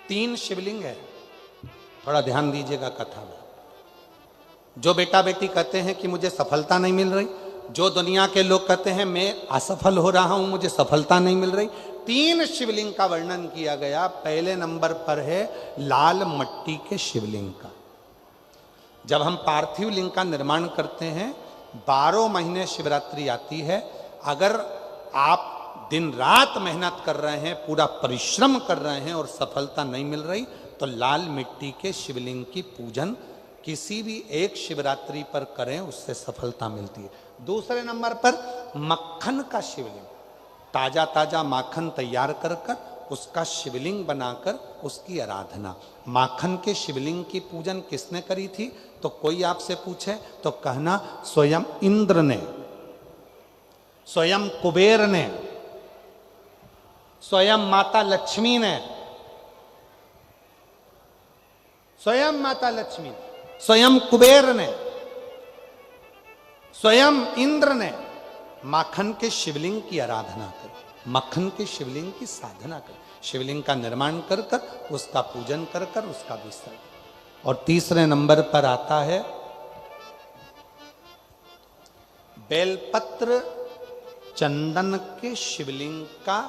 3 शिवलिंग है। थोड़ा ध्यान दीजिएगा कथा में। जो बेटा बेटी कहते हैं कि मुझे सफलता नहीं मिल रही, जो दुनिया के लोग कहते हैं मैं असफल हो रहा हूं, मुझे सफलता नहीं मिल रही, 3 शिवलिंग का वर्णन किया गया। पहले नंबर पर है लाल मट्टी के शिवलिंग का। जब हम पार्थिव लिंग का निर्माण करते हैं, 12 महीने शिवरात्रि आती है। अगर आप दिन रात मेहनत कर रहे हैं, पूरा परिश्रम कर रहे हैं और सफलता नहीं मिल रही, तो लाल मिट्टी के शिवलिंग की पूजन किसी भी एक शिवरात्रि पर करें, उससे सफलता मिलती है। दूसरे नंबर पर मक्खन का शिवलिंग, ताजा ताजा माखन तैयार कर कर उसका शिवलिंग बनाकर उसकी आराधना। माखन के शिवलिंग की पूजन किसने करी थी? तो कोई आपसे पूछे तो कहना स्वयं इंद्र ने, स्वयं कुबेर ने, स्वयं माता लक्ष्मी ने, स्वयं माता लक्ष्मी, स्वयं कुबेर ने, स्वयं इंद्र ने माखन के शिवलिंग की आराधना करी, मक्खन के शिवलिंग की साधना करी, शिवलिंग का निर्माण कर कर उसका पूजन कर कर उसका विसर्जन। और तीसरे नंबर पर आता है बेलपत्र चंदन के शिवलिंग का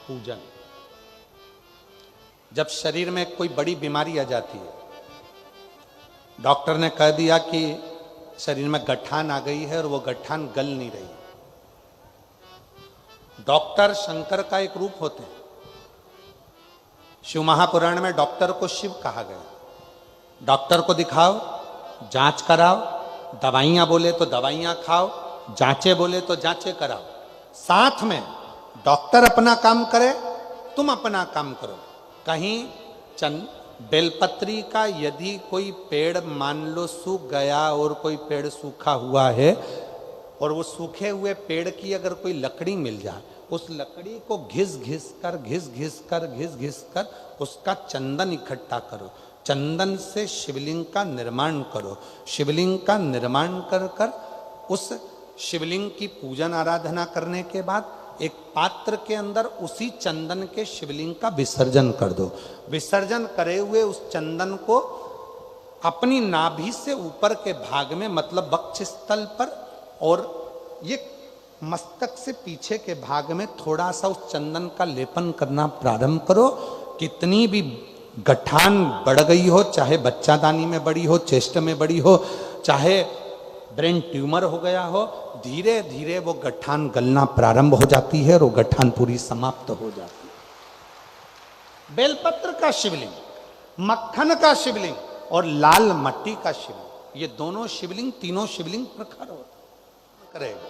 पूजन। जब शरीर में कोई बड़ी बीमारी आ जाती है, डॉक्टर ने कह दिया कि शरीर में गठान आ गई है और वो गठान गल नहीं रही। डॉक्टर शंकर का एक रूप होते हैं। शिव महापुराण में डॉक्टर को शिव कहा गया। डॉक्टर को दिखाओ, जांच कराओ, दवाइयां बोले तो दवाइयां खाओ, जांचे बोले तो जांचे कराओ। साथ में डॉक्टर अपना काम करे, तुम अपना काम करो। कहीं बेलपत्री का यदि कोई पेड़ मान लो सूख गया और कोई पेड़ सूखा हुआ है, और वो सूखे हुए पेड़ की अगर कोई लकड़ी मिल जाए, उस लकड़ी को घिस घिस कर उसका चंदन इकट्ठा करो, चंदन से शिवलिंग का निर्माण करो, शिवलिंग का निर्माण कर कर उस शिवलिंग की पूजन आराधना करने के बाद एक पात्र के अंदर उसी चंदन के शिवलिंग का विसर्जन कर दो। विसर्जन करे हुए उस चंदन को अपनी नाभि से ऊपर के भाग में, मतलब वक्ष स्थल पर, और ये मस्तक से पीछे के भाग में थोड़ा सा उस चंदन का लेपन करना प्रारंभ करो। कितनी भी गठान बढ़ गई हो, चाहे बच्चादानी में बड़ी हो, चेस्ट में बड़ी हो, चाहे ब्रेन ट्यूमर हो गया हो, धीरे धीरे वो गठान गलना प्रारंभ हो जाती है और वो गठान पूरी समाप्त हो जाती है। बेलपत्र का शिवलिंग, मक्खन का शिवलिंग और लाल मट्टी का शिवलिंग, ये दोनों शिवलिंग, तीनों शिवलिंग प्रखर होते करेगा।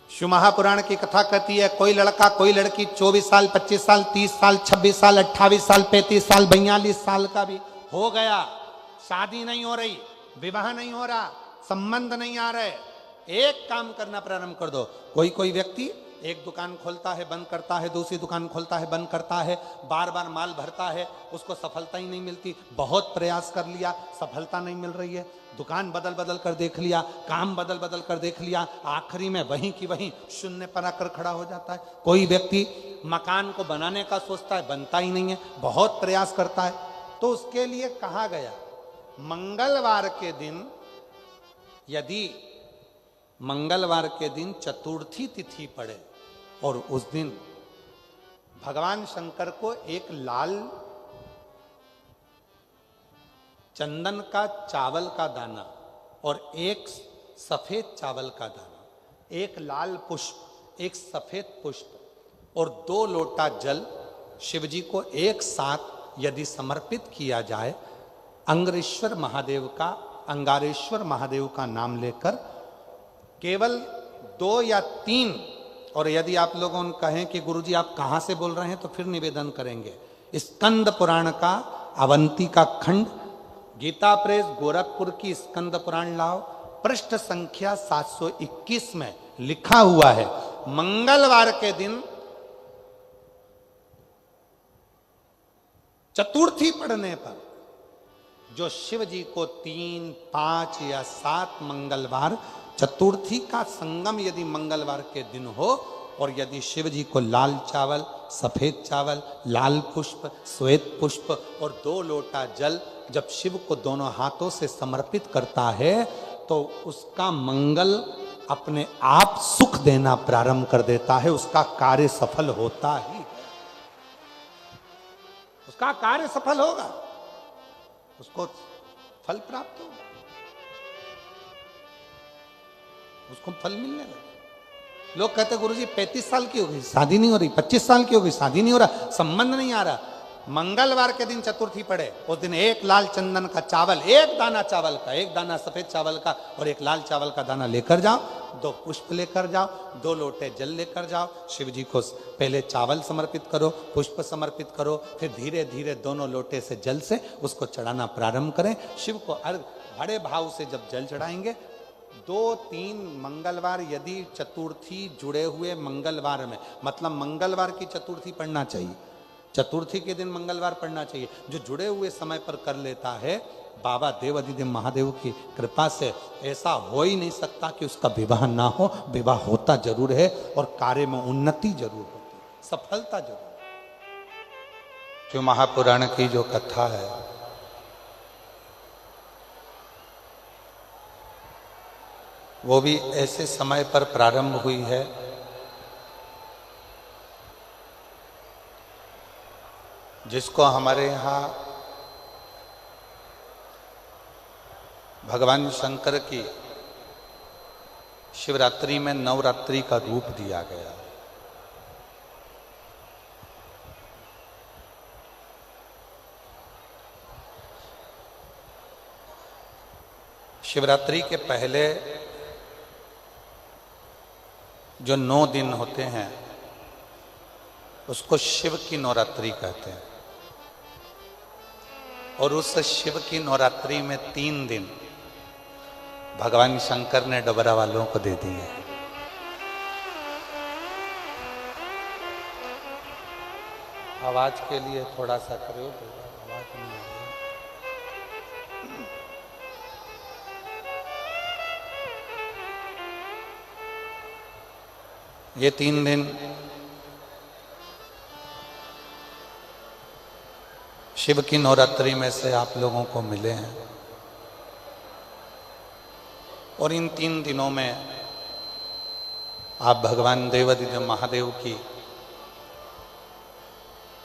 शिव महापुराण की कथा कहती है, कोई लड़का कोई लड़की 24 साल, 25 साल, 30 साल, 26 साल, 28 साल, 35 साल, 42 साल का भी हो गया, शादी नहीं हो रही, विवाह नहीं हो रहा, संबंध नहीं आ रहे, एक काम करना प्रारंभ कर दो। कोई कोई व्यक्ति एक दुकान खोलता है, बंद करता है, दूसरी दुकान खोलता है, बंद करता है, बार बार माल भरता है, उसको सफलता ही नहीं मिलती, बहुत प्रयास कर लिया, सफलता नहीं मिल रही है, दुकान बदल बदल कर देख लिया, काम बदल बदल कर देख लिया, आखिरी में वहीं की वहीं शून्य पर आकर खड़ा हो जाता है। कोई व्यक्ति मकान को बनाने का सोचता है, बनता ही नहीं है, बहुत प्रयास करता है। तो उसके लिए कहा गया, मंगलवार के दिन, यदि मंगलवार के दिन चतुर्थी तिथि पड़े और उस दिन भगवान शंकर को एक लाल चंदन का चावल का दाना और एक सफेद चावल का दाना, एक लाल पुष्प, एक सफेद पुष्प और 2 लोटा जल शिवजी को एक साथ यदि समर्पित किया जाए, अंगारेश्वर महादेव का नाम लेकर केवल 2 या 3, और यदि आप लोगों ने कहें कि गुरुजी आप कहाँ से बोल रहे हैं, तो फिर निवेदन करेंगे, स्कंद पुराण का अवंती का खंड, गीता प्रेस गोरखपुर की स्कंद पुराण लाओ, पृष्ठ संख्या 721 में लिखा हुआ है, मंगलवार के दिन चतुर्थी पढ़ने पर जो शिव जी को 3, 5 या 7 मंगलवार, चतुर्थी का संगम यदि मंगलवार के दिन हो, और यदि शिव जी को लाल चावल, सफेद चावल, लाल पुष्प, श्वेत पुष्प और 2 लोटा जल जब शिव को दोनों हाथों से समर्पित करता है तो उसका मंगल अपने आप सुख देना प्रारंभ कर देता है, उसका कार्य सफल होता ही, उसका कार्य सफल होगा, उसको फल प्राप्त होगा, उसको फल मिलने लगे। लोग कहते गुरुजी 35 साल की हो गई शादी नहीं हो रही, 25 साल की हो गई शादी नहीं हो रहा, संबंध नहीं आ रहा। मंगलवार के दिन चतुर्थी पड़े, उस दिन 1 लाल चंदन का चावल, 1 दाना चावल का, 1 दाना सफेद चावल का और 1 लाल चावल का दाना लेकर जाओ, 2 पुष्प लेकर जाओ, 2 लोटे जल लेकर जाओ, शिव जी को पहले चावल समर्पित करो, पुष्प समर्पित करो, फिर धीरे धीरे दोनों लोटे से जल से उसको चढ़ाना प्रारंभ करें। शिव को अर्घ बड़े भाव से जब जल चढ़ाएंगे, 2-3 मंगलवार यदि चतुर्थी जुड़े हुए मंगलवार में, मतलब मंगलवार की चतुर्थी पढ़ना चाहिए, चतुर्थी के दिन मंगलवार पढ़ना चाहिए, जो जुड़े हुए समय पर कर लेता है, बाबा देवाधिदेव महादेव की कृपा से ऐसा हो ही नहीं सकता कि उसका विवाह ना हो, विवाह होता जरूर है और कार्य में उन्नति जरूर होती, सफलता जरूर। जो महापुराण की जो कथा है वो भी ऐसे समय पर प्रारंभ हुई है जिसको हमारे यहाँ भगवान शंकर की शिवरात्रि में नवरात्रि का रूप दिया गया। शिवरात्रि के पहले जो 9 दिन होते हैं उसको शिव की नवरात्रि कहते हैं, और उस शिव की नवरात्रि में 3 दिन भगवान शंकर ने डबरा वालों को दे दिए। आवाज के लिए थोड़ा सा करो, आवाज नहीं आ रही। ये 3 दिन शिव की नवरात्रि में से आप लोगों को मिले हैं, और इन 3 दिनों में आप भगवान देवाधिदेव महादेव की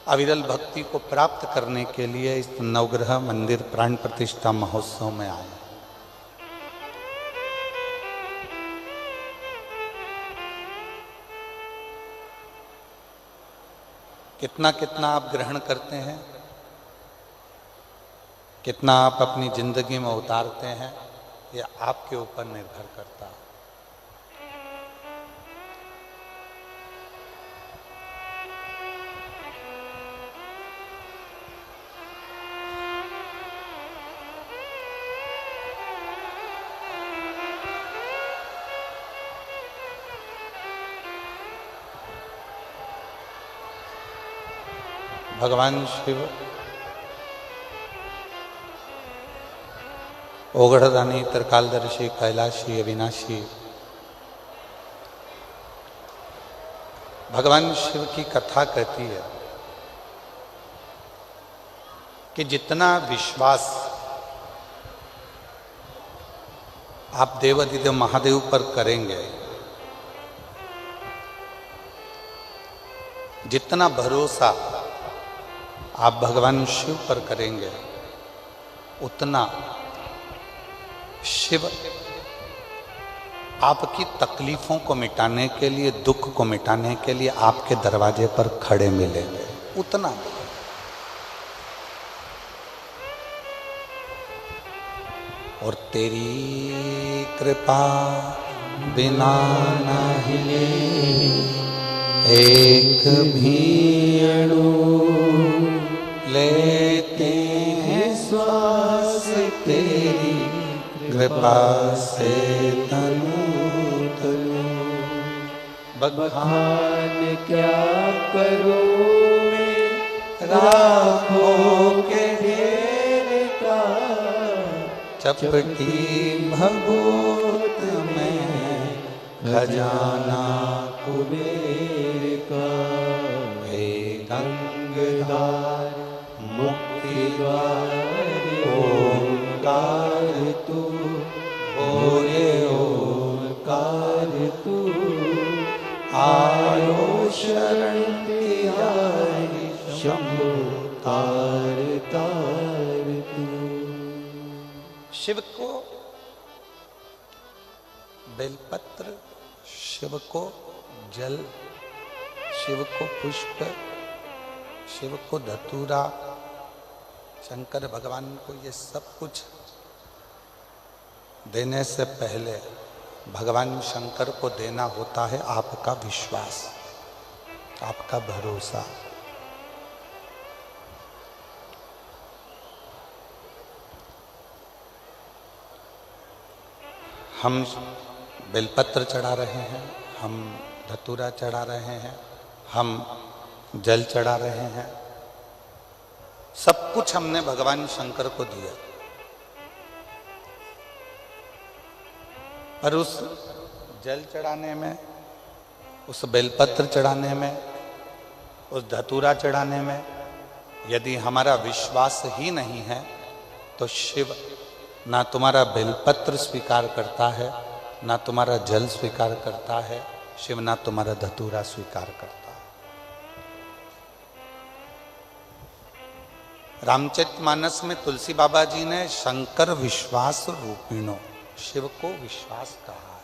अविरल भक्ति को प्राप्त करने के लिए इस नवग्रह मंदिर प्राण प्रतिष्ठा महोत्सव में आए। कितना कितना आप ग्रहण करते हैं, कितना आप अपनी जिंदगी में उतारते हैं, यह आपके ऊपर निर्भर करता है। भगवान शिव ओगढ़दानी, त्रिकालदर्शी, कैलाशी, अविनाशी, भगवान शिव की कथा कहती है कि जितना विश्वास आप देवाधिदेव महादेव पर करेंगे, जितना भरोसा आप भगवान शिव पर करेंगे, उतना शिव आपकी तकलीफों को मिटाने के लिए, दुख को मिटाने के लिए आपके दरवाजे पर खड़े मिलेंगे, उतना। और तेरी कृपा बिना नहीं एक भी अणु लेते हैं श्वास, तेरी कृपा से तनु तनु। बखान क्या करूं मैं राखों के ढेर का, चपटी भभूत में खजाना कुबेर द्वारे ओंकार तू, भोरे ओंकार तू, आयो शरण तिहारी शंभु तार तार तू। शिव को बेलपत्र, शिव को जल, शिव को पुष्प, शिव को धतूरा, शंकर भगवान को ये सब कुछ देने से पहले भगवान शंकर को देना होता है आपका विश्वास, आपका भरोसा। हम बेलपत्र चढ़ा रहे हैं, हम धतूरा चढ़ा रहे हैं, हम जल चढ़ा रहे हैं, सब कुछ हमने भगवान शंकर को दिया। पर उस जल चढ़ाने में, उस बेलपत्र चढ़ाने में, उस धतूरा चढ़ाने में यदि हमारा विश्वास ही नहीं है तो शिव ना तुम्हारा बेलपत्र स्वीकार करता है, ना तुम्हारा जल स्वीकार करता है, शिव ना तुम्हारा धतूरा स्वीकार करता है। रामचरितमानस में तुलसी बाबा जी ने शंकर विश्वास रूपिणो, शिव को विश्वास कहा है।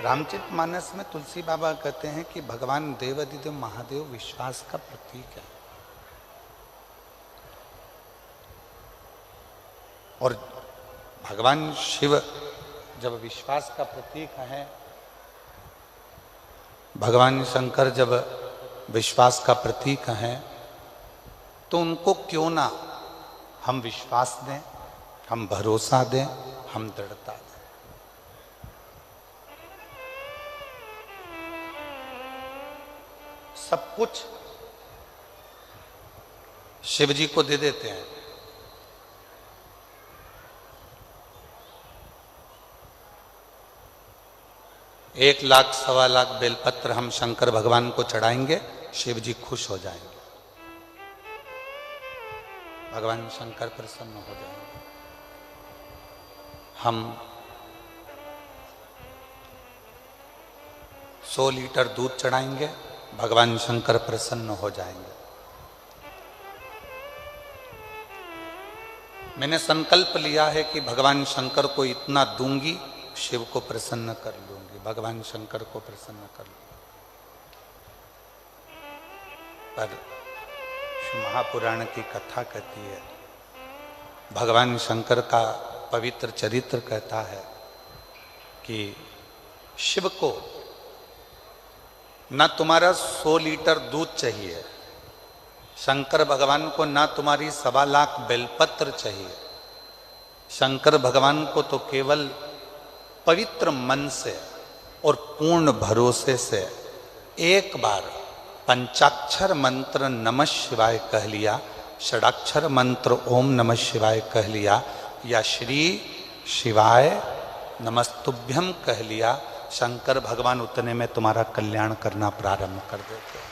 रामचरितमानस में तुलसी बाबा कहते हैं कि भगवान देवाधिदेव महादेव विश्वास का प्रतीक है। और भगवान शिव जब विश्वास का प्रतीक है, भगवान शंकर जब विश्वास का प्रतीक हैं, तो उनको क्यों ना हम विश्वास दें, हम भरोसा दें, हम दृढ़ता दें। सब कुछ शिव जी को दे देते हैं। एक लाख सवा लाख बेलपत्र हम शंकर भगवान को चढ़ाएंगे, शिव जी खुश हो जाएंगे, भगवान शंकर प्रसन्न हो जाएंगे। हम 100 लीटर दूध चढ़ाएंगे, भगवान शंकर प्रसन्न हो जाएंगे। मैंने संकल्प लिया है कि भगवान शंकर को इतना दूंगी, शिव को प्रसन्न कर लूंगी, भगवान शंकर को प्रसन्न कर लूंगी। पर महापुराण की कथा कहती है, भगवान शंकर का पवित्र चरित्र कहता है कि शिव को ना तुम्हारा 100 लीटर दूध चाहिए, शंकर भगवान को ना तुम्हारी 1.25 लाख बेलपत्र चाहिए। शंकर भगवान को तो केवल पवित्र मन से और पूर्ण भरोसे से एक बार पंचाक्षर मंत्र नमः शिवाय कह लिया, षडाक्षर मंत्र ओम नमः शिवाय कह लिया, या श्री शिवाय नमस्तुभ्यम कह लिया, शंकर भगवान उतने में तुम्हारा कल्याण करना प्रारंभ कर देते हैं।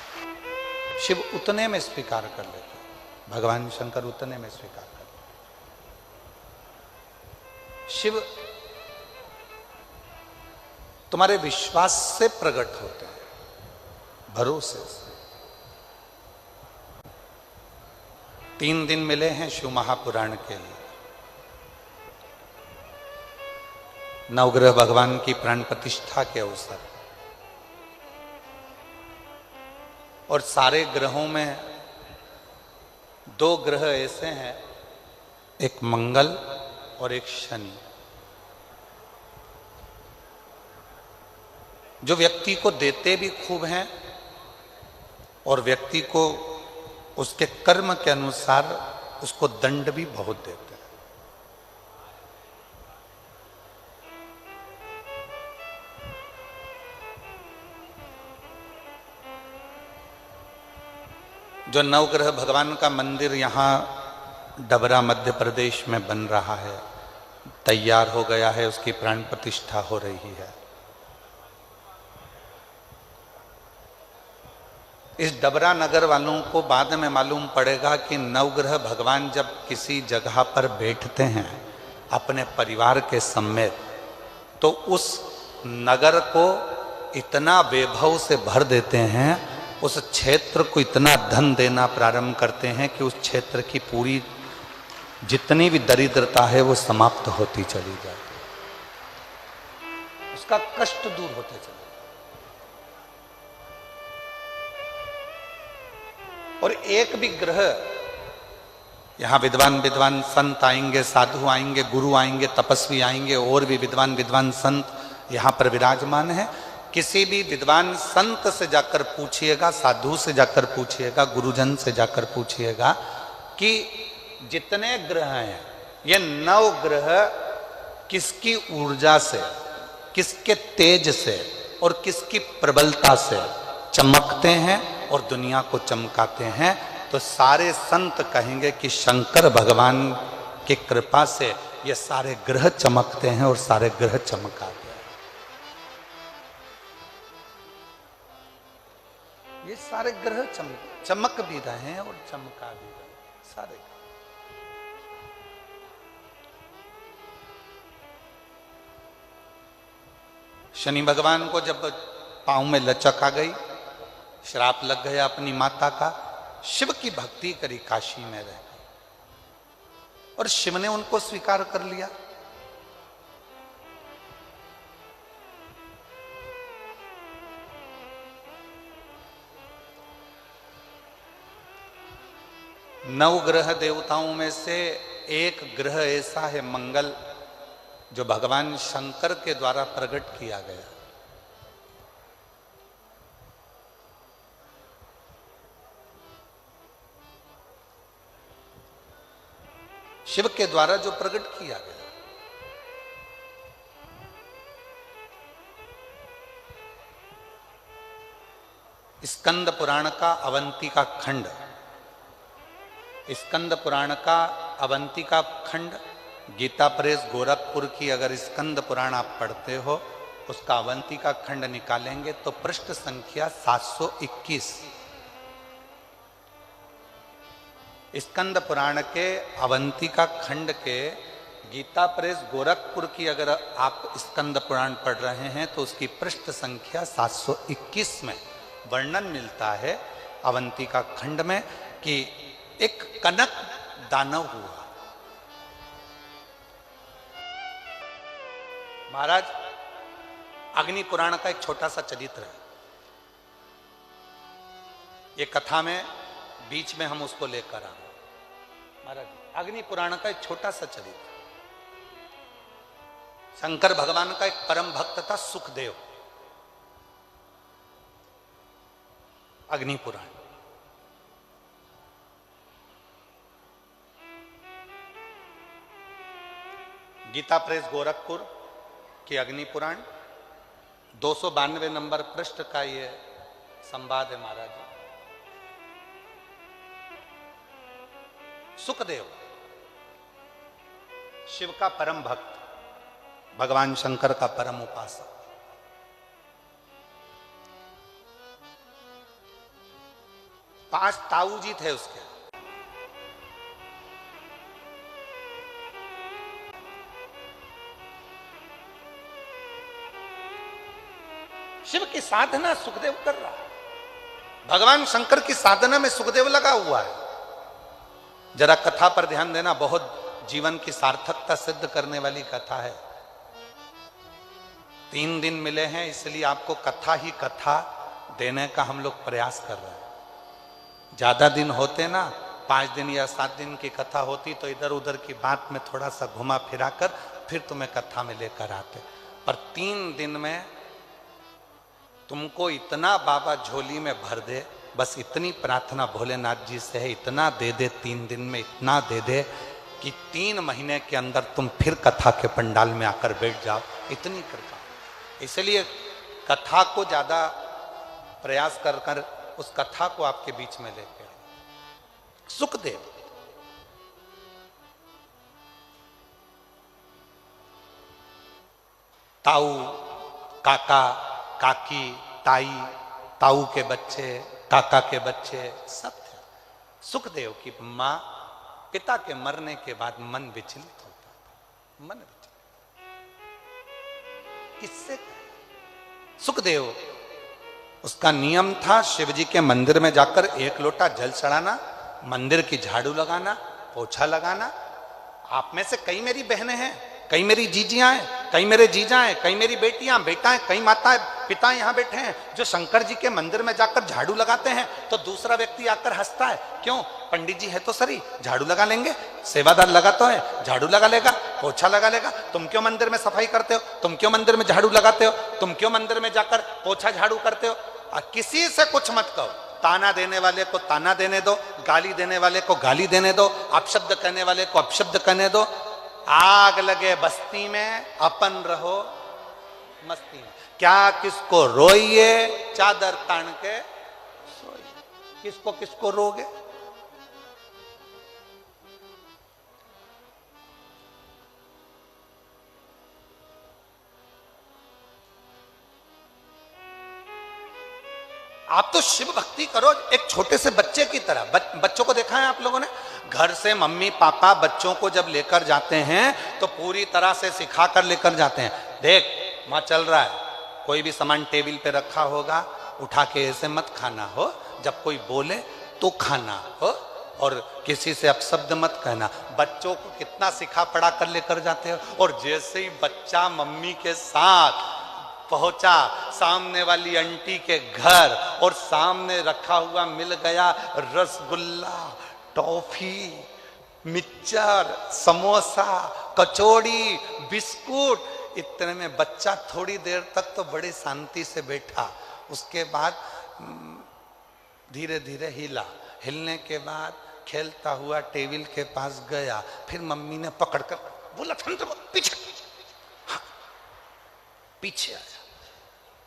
शिव उतने में स्वीकार कर लेते हैं, भगवान शंकर उतने में स्वीकार कर लेते हैं। शिव तुम्हारे विश्वास से प्रकट होते हैं, भरोसे से। 3 दिन मिले हैं शिव महापुराण के लिए। नवग्रह भगवान की प्राण प्रतिष्ठा के अवसर, और सारे ग्रहों में 2 ग्रह ऐसे हैं, एक मंगल और एक शनि, जो व्यक्ति को देते भी खूब हैं और व्यक्ति को उसके कर्म के अनुसार उसको दंड भी बहुत देते हैं। जो नवग्रह भगवान का मंदिर यहाँ डबरा मध्य प्रदेश में बन रहा है, तैयार हो गया है, उसकी प्राण प्रतिष्ठा हो रही है। इस डबरा नगर वालों को बाद में मालूम पड़ेगा कि नवग्रह भगवान जब किसी जगह पर बैठते हैं अपने परिवार के समेत, तो उस नगर को इतना वैभव से भर देते हैं, उस क्षेत्र को इतना धन देना प्रारंभ करते हैं कि उस क्षेत्र की पूरी जितनी भी दरिद्रता है वो समाप्त होती चली जाती है, उसका कष्ट दूर होते चले। और एक भी ग्रह, यहां विद्वान विद्वान संत आएंगे, साधु आएंगे, गुरु आएंगे, तपस्वी आएंगे, और भी विद्वान विद्वान संत यहां पर विराजमान है। किसी भी विद्वान संत से जाकर पूछिएगा, साधु से जाकर पूछिएगा, गुरुजन से जाकर पूछिएगा कि जितने ग्रह हैं, ये 9 ग्रह किसकी ऊर्जा से, किसके तेज से और किसकी प्रबलता से चमकते हैं और दुनिया को चमकाते हैं, तो सारे संत कहेंगे कि शंकर भगवान की कृपा से ये सारे ग्रह चमकते हैं और सारे ग्रह चमकाते हैं। ये सारे ग्रह चमक भी रहे हैं और चमका भी रहे हैं सारे। शनि भगवान को जब पांव में लचक आ गई, श्राप लग गया अपनी माता का, शिव की भक्ति करी, काशी में रह गई और शिव ने उनको स्वीकार कर लिया। नवग्रह देवताओं में से एक ग्रह ऐसा है मंगल, जो भगवान शंकर के द्वारा प्रकट किया गया। शिव के द्वारा जो प्रकट किया गया, स्कंद पुराण का अवंतिका खंड, स्कंद पुराण का अवंतिका खंड, गीता प्रेस गोरखपुर की अगर स्कंद पुराण आप पढ़ते हो, उसका अवंतिका खंड निकालेंगे तो पृष्ठ संख्या 721। स्कंद पुराण के अवंतिका खंड के गीता प्रेस गोरखपुर की अगर आप स्कंद पुराण पढ़ रहे हैं तो उसकी पृष्ठ संख्या 721 में वर्णन मिलता है अवंतिका खंड में कि एक कनक दानव हुआ। महाराज, अग्नि पुराण का एक छोटा सा चरित्र है, ये कथा में बीच में हम उसको लेकर आए। महाराज, अग्नि पुराण का एक छोटा सा चरित्र, शंकर भगवान का एक परम भक्त था सुखदेव। अग्नि पुराण गीता प्रेस गोरखपुर की अग्नि पुराण 292 नंबर पृष्ठ का ये संवाद है। महाराज, सुखदेव शिव का परम भक्त, भगवान शंकर का परम उपासक, पांच ताऊ जी थे उसके। शिव की साधना सुखदेव कर रहा है, भगवान शंकर की साधना में सुखदेव लगा हुआ है। जरा कथा पर ध्यान देना, बहुत जीवन की सार्थकता सिद्ध करने वाली कथा है। 3 दिन मिले हैं, इसलिए आपको कथा ही कथा देने का हम लोग प्रयास कर रहे हैं। ज्यादा दिन होते ना, 5 दिन या 7 दिन की कथा होती तो इधर उधर की बात में थोड़ा सा घुमा फिरा कर फिर तुम्हें कथा में लेकर आते, पर 3 दिन में तुमको इतना बाबा झोली में भर दे, बस इतनी प्रार्थना भोलेनाथ जी से है, इतना दे दे 3 दिन में, इतना दे दे कि 3 महीने के अंदर तुम फिर कथा के पंडाल में आकर बैठ जाओ, इतनी कृपा। इसलिए कथा को ज्यादा प्रयास कर कर उस कथा को आपके बीच में लेके आए। सुखदेव ताऊ, काका, काकी, ताई, ताऊ के बच्चे, काका के बच्चे सब थे। सुखदेव की मां पिता के मरने के बाद मन विचलित होता था, मन विचलित। किससे? सुखदेव, उसका नियम था शिवजी के मंदिर में जाकर 1 लोटा जल चढ़ाना, मंदिर की झाड़ू लगाना, पोछा लगाना। आप में से कई मेरी बहनें हैं, कई मेरी जीजियां हैं, कई मेरे जीजा हैं, कई मेरी बेटियां बेटा हैं, कई माताएं पिता यहां बैठे हैं जो शंकर जी के मंदिर में जाकर झाड़ू लगाते हैं तो दूसरा व्यक्ति आकर हंसता है। क्यों? पंडित जी है तो सही, झाड़ू लगा लेंगे, सेवादार लगा तो है, झाड़ू लगा लेगा, पोछा लगा लेगा। तुम क्यों मंदिर में सफाई करते हो? तुम क्यों मंदिर में झाड़ू लगाते हो? तुम क्यों मंदिर में जाकर पोछा झाड़ू करते हो? किसी से कुछ मत कहो। ताना देने वाले को ताना देने दो, गाली देने वाले को गाली देने दो, अपशब्द कहने वाले को अपशब्द कहने दो। आग लगे बस्ती में, अपन रहो मस्ती में। क्या किसको रोइए, चादर तान के सोइए। किसको किसको रोगे? आप तो शिव भक्ति करो एक छोटे से बच्चे की तरह। बच्चों को देखा है आप लोगों ने? घर से मम्मी पापा बच्चों को जब लेकर जाते हैं तो पूरी तरह से सिखा कर लेकर जाते हैं। देख मां चल रहा है, कोई भी सामान टेबल पे रखा होगा उठा के ऐसे मत खाना हो, जब कोई बोले तो खाना हो, और किसी से अपशब्द मत कहना। बच्चों को कितना सिखा पढ़ा कर लेकर जाते हो। और जैसे ही बच्चा मम्मी के साथ पहुंचा सामने वाली आंटी के घर और सामने रखा हुआ मिल गया रसगुल्ला, टॉफी, मिक्सचर, समोसा, कचौड़ी, बिस्कुट, इतने में बच्चा थोड़ी देर तक तो बड़ी शांति से बैठा। उसके बाद धीरे धीरे हिला, हिलने के बाद खेलता हुआ टेबल के पास गया। फिर मम्मी ने पकड़कर बोला पीछे, हाँ, पीछे आया।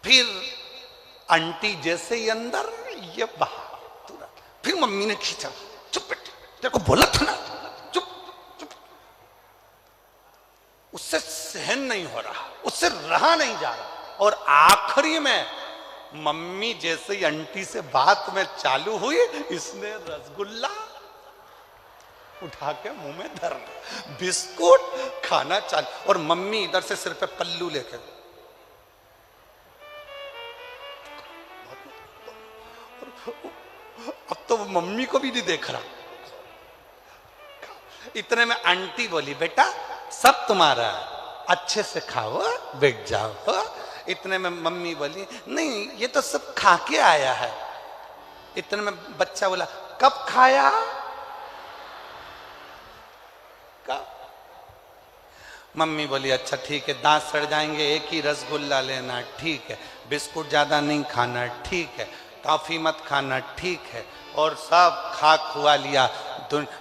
फिर आंटी जैसे ही अंदर, ये बाहर तुरंत। फिर मम्मी ने खींचा, चुप बेटे, तेरे को बोला था ना, चुप चुप। उससे सहन नहीं हो रहा, उससे रहा नहीं जा रहा। और आखिरी में मम्मी जैसे ही आंटी से बात में चालू हुई, इसने रसगुल्ला उठा के मुंह में धर लिया, बिस्कुट खाना चालू। और मम्मी इधर से सिर पे पल्लू लेकर, अब तो वो मम्मी को भी नहीं देख रहा। इतने में आंटी बोली, बेटा सब तुम्हारा है, अच्छे से खाओ, बैठ जाओ। इतने में मम्मी बोली, नहीं ये तो सब खा के आया है। इतने में बच्चा बोला, कब खाया? कब? मम्मी बोली, अच्छा ठीक है, दांत सड़ जाएंगे, एक ही रसगुल्ला लेना, ठीक है, बिस्कुट ज्यादा नहीं खाना, ठीक है, टॉफी मत खाना, ठीक है। और सब खा खुआ लिया।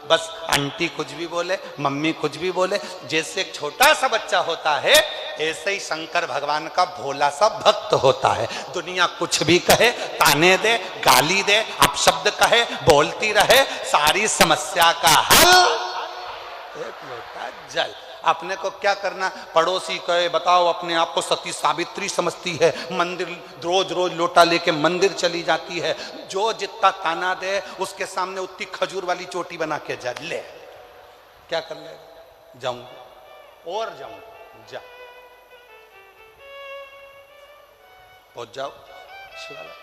बस आंटी कुछ भी बोले, मम्मी कुछ भी बोले, जैसे एक छोटा सा बच्चा होता है ऐसे ही शंकर भगवान का भोला सा भक्त होता है। दुनिया कुछ भी कहे, ताने दे, गाली दे, अपशब्द कहे, बोलती रहे, सारी समस्या का हल एक लोटा जल। अपने को क्या करना? पड़ोसी कहे, बताओ अपने आप को सती सावित्री समझती है, मंदिर रोज रोज लोटा लेके मंदिर चली जाती है। जो जितना ताना दे उसके सामने उतनी खजूर वाली चोटी बना के जा ले। क्या कर ले? जाऊं और जाऊं, जा पहुंच जाओ शिवालय।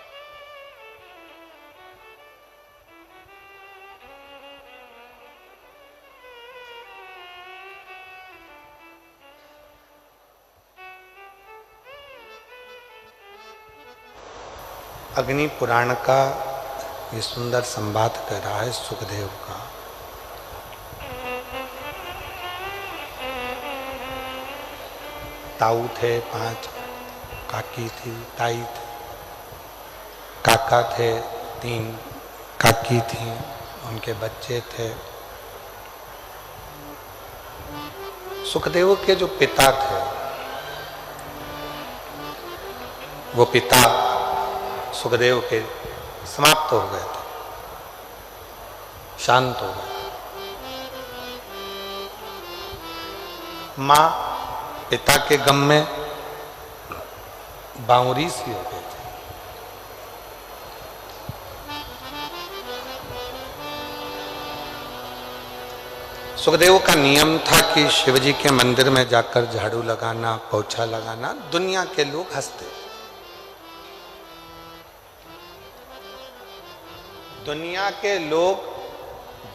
अग्नि पुराण का ये सुंदर संवाद कर रहा है सुखदेव का। ताऊ थे 5, काकी थी, ताई थे, काका थे 3, काकी थी, उनके बच्चे थे। सुखदेव के जो पिता थे, वो पिता सुखदेव के समाप्त हो गए थे, शांत हो गए। मां पिता के गम में बावरी सी हो गई थी। सुखदेव का नियम था कि शिवजी के मंदिर में जाकर झाड़ू लगाना, पोछा लगाना। दुनिया के लोग हंसते, दुनिया के लोग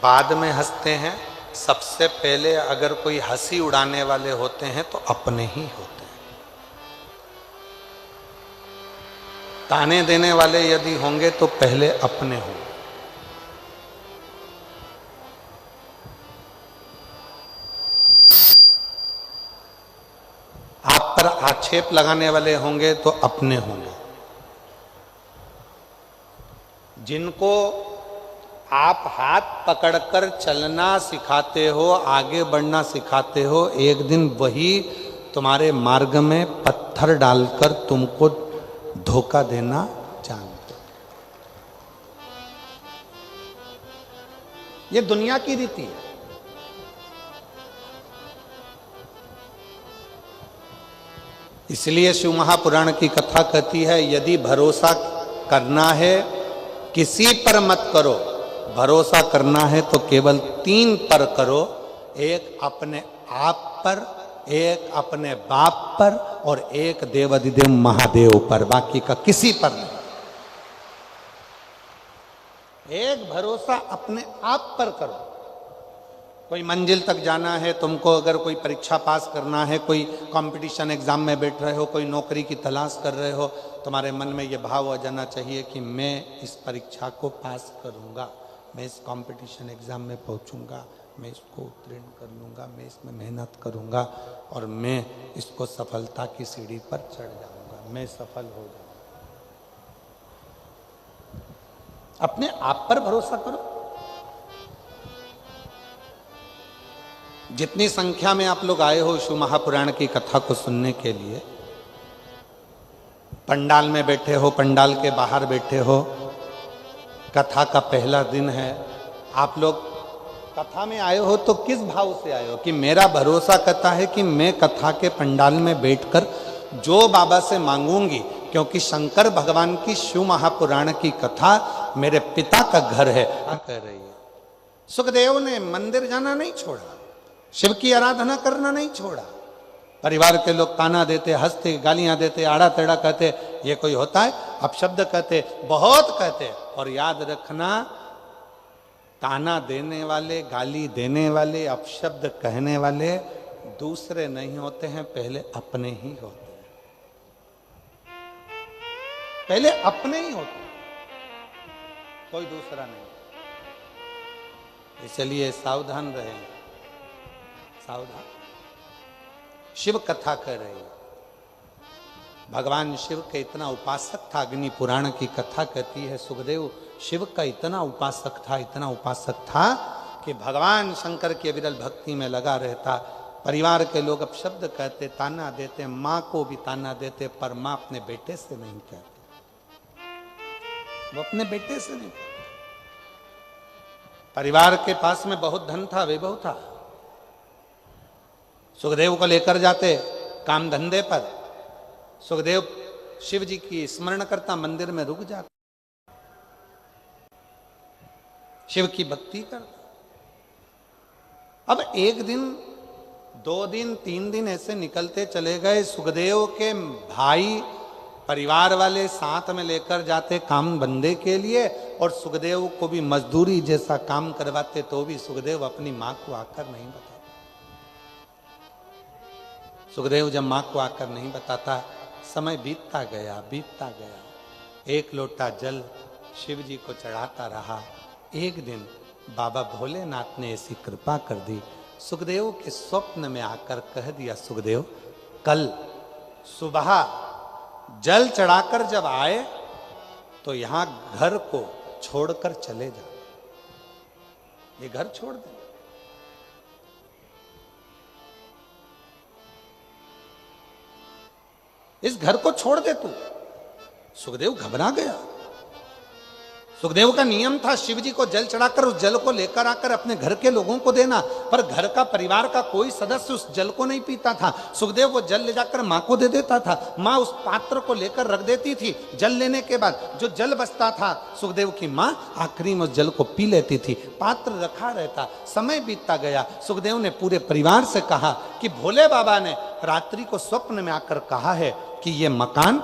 बाद में हंसते हैं। सबसे पहले अगर कोई हंसी उड़ाने वाले होते हैं तो अपने ही होते हैं। ताने देने वाले यदि होंगे तो पहले अपने होंगे। आप पर आक्षेप लगाने वाले होंगे तो अपने होंगे। जिनको आप हाथ पकड़कर चलना सिखाते हो, आगे बढ़ना सिखाते हो, एक दिन वही तुम्हारे मार्ग में पत्थर डालकर तुमको धोखा देना जानते। ये दुनिया की रीति है। इसलिए शिव महापुराण की कथा कहती है, यदि भरोसा करना है किसी पर मत करो, भरोसा करना है तो केवल 3 पर करो। एक अपने आप पर, एक अपने बाप पर और एक देवाधिदेव महादेव पर, बाकी का किसी पर नहीं। एक भरोसा अपने आप पर करो। कोई मंजिल तक जाना है तुमको, अगर कोई परीक्षा पास करना है, कोई कंपटीशन एग्जाम में बैठ रहे हो, कोई नौकरी की तलाश कर रहे हो, तुम्हारे मन में यह भाव आ जाना चाहिए कि मैं इस परीक्षा को पास करूंगा, मैं इस कंपटीशन एग्जाम में पहुंचूंगा, मैं इसको उत्तीर्ण कर लूंगा, मैं इसमें मेहनत करूंगा और मैं इसको सफलता की सीढ़ी पर चढ़ जाऊंगा, मैं सफल हो जाऊंगा। अपने आप पर भरोसा करो। जितनी संख्या में आप लोग आए हो शिव महापुराण की कथा को सुनने के लिए, पंडाल में बैठे हो, पंडाल के बाहर बैठे हो, कथा का पहला दिन है, आप लोग कथा में आए हो तो किस भाव से आए हो? कि मेरा भरोसा कहता है कि मैं कथा के पंडाल में बैठकर जो बाबा से मांगूंगी, क्योंकि शंकर भगवान की शिव महापुराण की कथा मेरे पिता का घर है, कह रही है। सुखदेव ने मंदिर जाना नहीं छोड़ा, शिव की आराधना करना नहीं छोड़ा। परिवार के लोग ताना देते, हंसते, गालियां देते, आड़ा टेढ़ा कहते, ये कोई होता है? अपशब्द कहते, बहुत कहते। और याद रखना, ताना देने वाले, गाली देने वाले, अपशब्द कहने वाले दूसरे नहीं होते हैं, पहले अपने ही होते हैं। पहले अपने ही होते हैं, कोई दूसरा नहीं। इसलिए सावधान रहें, सावधान। शिव कथा कर रही है, भगवान शिव के इतना उपासक था। अग्नि पुराण की कथा कहती है सुखदेव शिव का इतना उपासक था, इतना उपासक था कि भगवान शंकर की विरल भक्ति में लगा रहता। परिवार के लोग अपशब्द कहते, ताना देते, माँ को भी ताना देते, पर माँ अपने बेटे से नहीं कहते, वो अपने बेटे से नहीं कहते। परिवार के पास में बहुत धन था, वैभव था, सुखदेव को लेकर जाते काम धंधे पर। सुखदेव शिव जी की स्मरण करता, मंदिर में रुक जाता, शिव की भक्ति करता। अब एक दिन, 2 दिन, 3 दिन ऐसे निकलते चले गए। सुखदेव के भाई, परिवार वाले साथ में लेकर जाते काम बंदे के लिए, और सुखदेव को भी मजदूरी जैसा काम करवाते, तो भी सुखदेव अपनी मां को आकर नहीं बताते। सुखदेव जब मां को आकर नहीं बताता, समय बीतता गया, बीतता गया। एक लोटा जल शिव जी को चढ़ाता रहा। एक दिन बाबा भोलेनाथ ने ऐसी कृपा कर दी, सुखदेव के स्वप्न में आकर कह दिया, सुखदेव कल सुबह जल चढ़ाकर जब आए तो यहां घर को छोड़कर चले जाओ, ये घर छोड़ दे। इस घर को छोड़ दे तू। सुखदेव घबरा गया। सुखदेव का नियम था शिव जी को जल चढ़ाकर उस जल को लेकर आकर अपने घर के लोगों को देना, पर घर का परिवार का कोई सदस्य उस जल को नहीं पीता था। सुखदेव वो जल ले जाकर माँ को दे देता था, माँ उस पात्र को लेकर रख देती थी। जल लेने के बाद जो जल बचता था सुखदेव की माँ आखिरी में उस जल को पी लेती थी, पात्र रखा रहता। समय बीतता गया, सुखदेव ने पूरे परिवार से कहा कि भोले बाबा ने रात्रि को स्वप्न में आकर कहा है कि ये मकान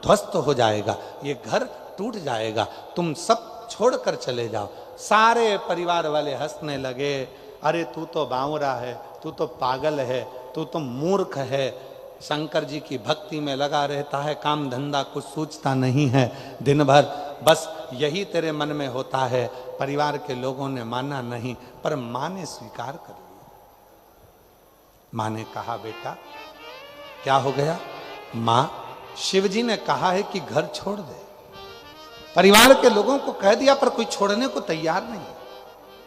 ध्वस्त हो जाएगा, ये घर टूट जाएगा, तुम सब छोड़कर चले जाओ। सारे परिवार वाले हंसने लगे, अरे तू तो बावरा है, तू तो पागल है, तू तो मूर्ख है, शंकर जी की भक्ति में लगा रहता है, काम धंधा कुछ सोचता नहीं है, दिन भर बस यही तेरे मन में होता है। परिवार के लोगों ने माना नहीं, पर माँ ने स्वीकार कर लिया। माँ ने कहा बेटा क्या हो गया? माँ शिवजी ने कहा है कि घर छोड़ दे। परिवार के लोगों को कह दिया पर कोई छोड़ने को तैयार नहीं।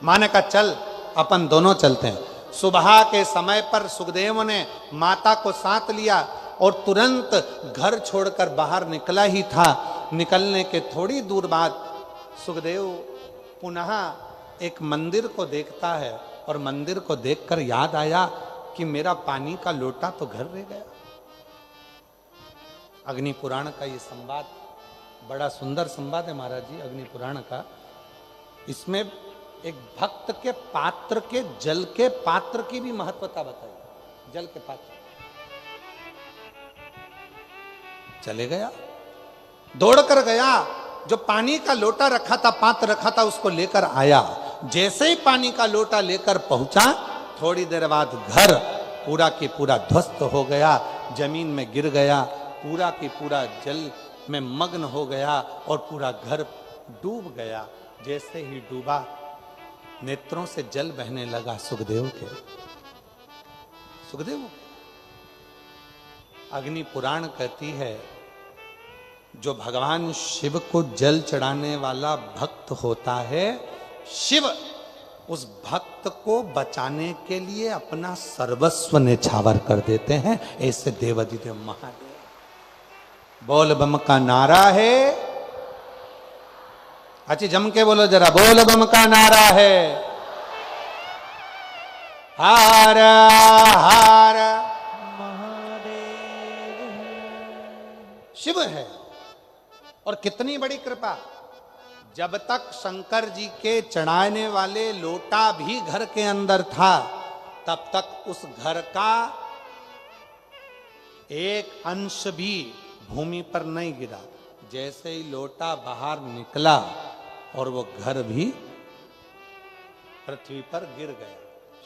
माँ ने कहा चल अपन दोनों चलते हैं। सुबह के समय पर सुखदेव ने माता को साथ लिया और तुरंत घर छोड़कर बाहर निकला ही था। निकलने के थोड़ी दूर बाद सुखदेव पुनः एक मंदिर को देखता है और मंदिर को देखकर याद आया कि मेरा पानी का लोटा तो घर रह गया। अग्नि पुराण का ये संवाद बड़ा सुंदर संवाद है महाराज जी, अग्नि पुराण का। इसमें एक भक्त के पात्र के जल के पात्र की भी महत्वता बताई। जल के पात्र चले गया, दौड़ कर गया, जो पानी का लोटा रखा था, पात्र रखा था, उसको लेकर आया। जैसे ही पानी का लोटा लेकर पहुंचा, थोड़ी देर बाद घर पूरा की पूरा ध्वस्त हो गया, जमीन में गिर गया, पूरा की पूरा जल में मग्न हो गया और पूरा घर डूब गया। जैसे ही डूबा, नेत्रों से जल बहने लगा सुखदेव के। सुखदेव अग्नि पुराण कहती है जो भगवान शिव को जल चढ़ाने वाला भक्त होता है, शिव उस भक्त को बचाने के लिए अपना सर्वस्व निछावर कर देते हैं। ऐसे देवाधिदेव महादेव। बोल बम का नारा है, अच्छी जम के बोलो जरा, बोल बम का नारा है। हार हार महादेव शिव है। और कितनी बड़ी कृपा, जब तक शंकर जी के चढ़ाने वाले लोटा भी घर के अंदर था, तब तक उस घर का एक अंश भी भूमि पर नहीं गिरा। जैसे ही लोटा बाहर निकला और वो घर भी पृथ्वी पर गिर गया।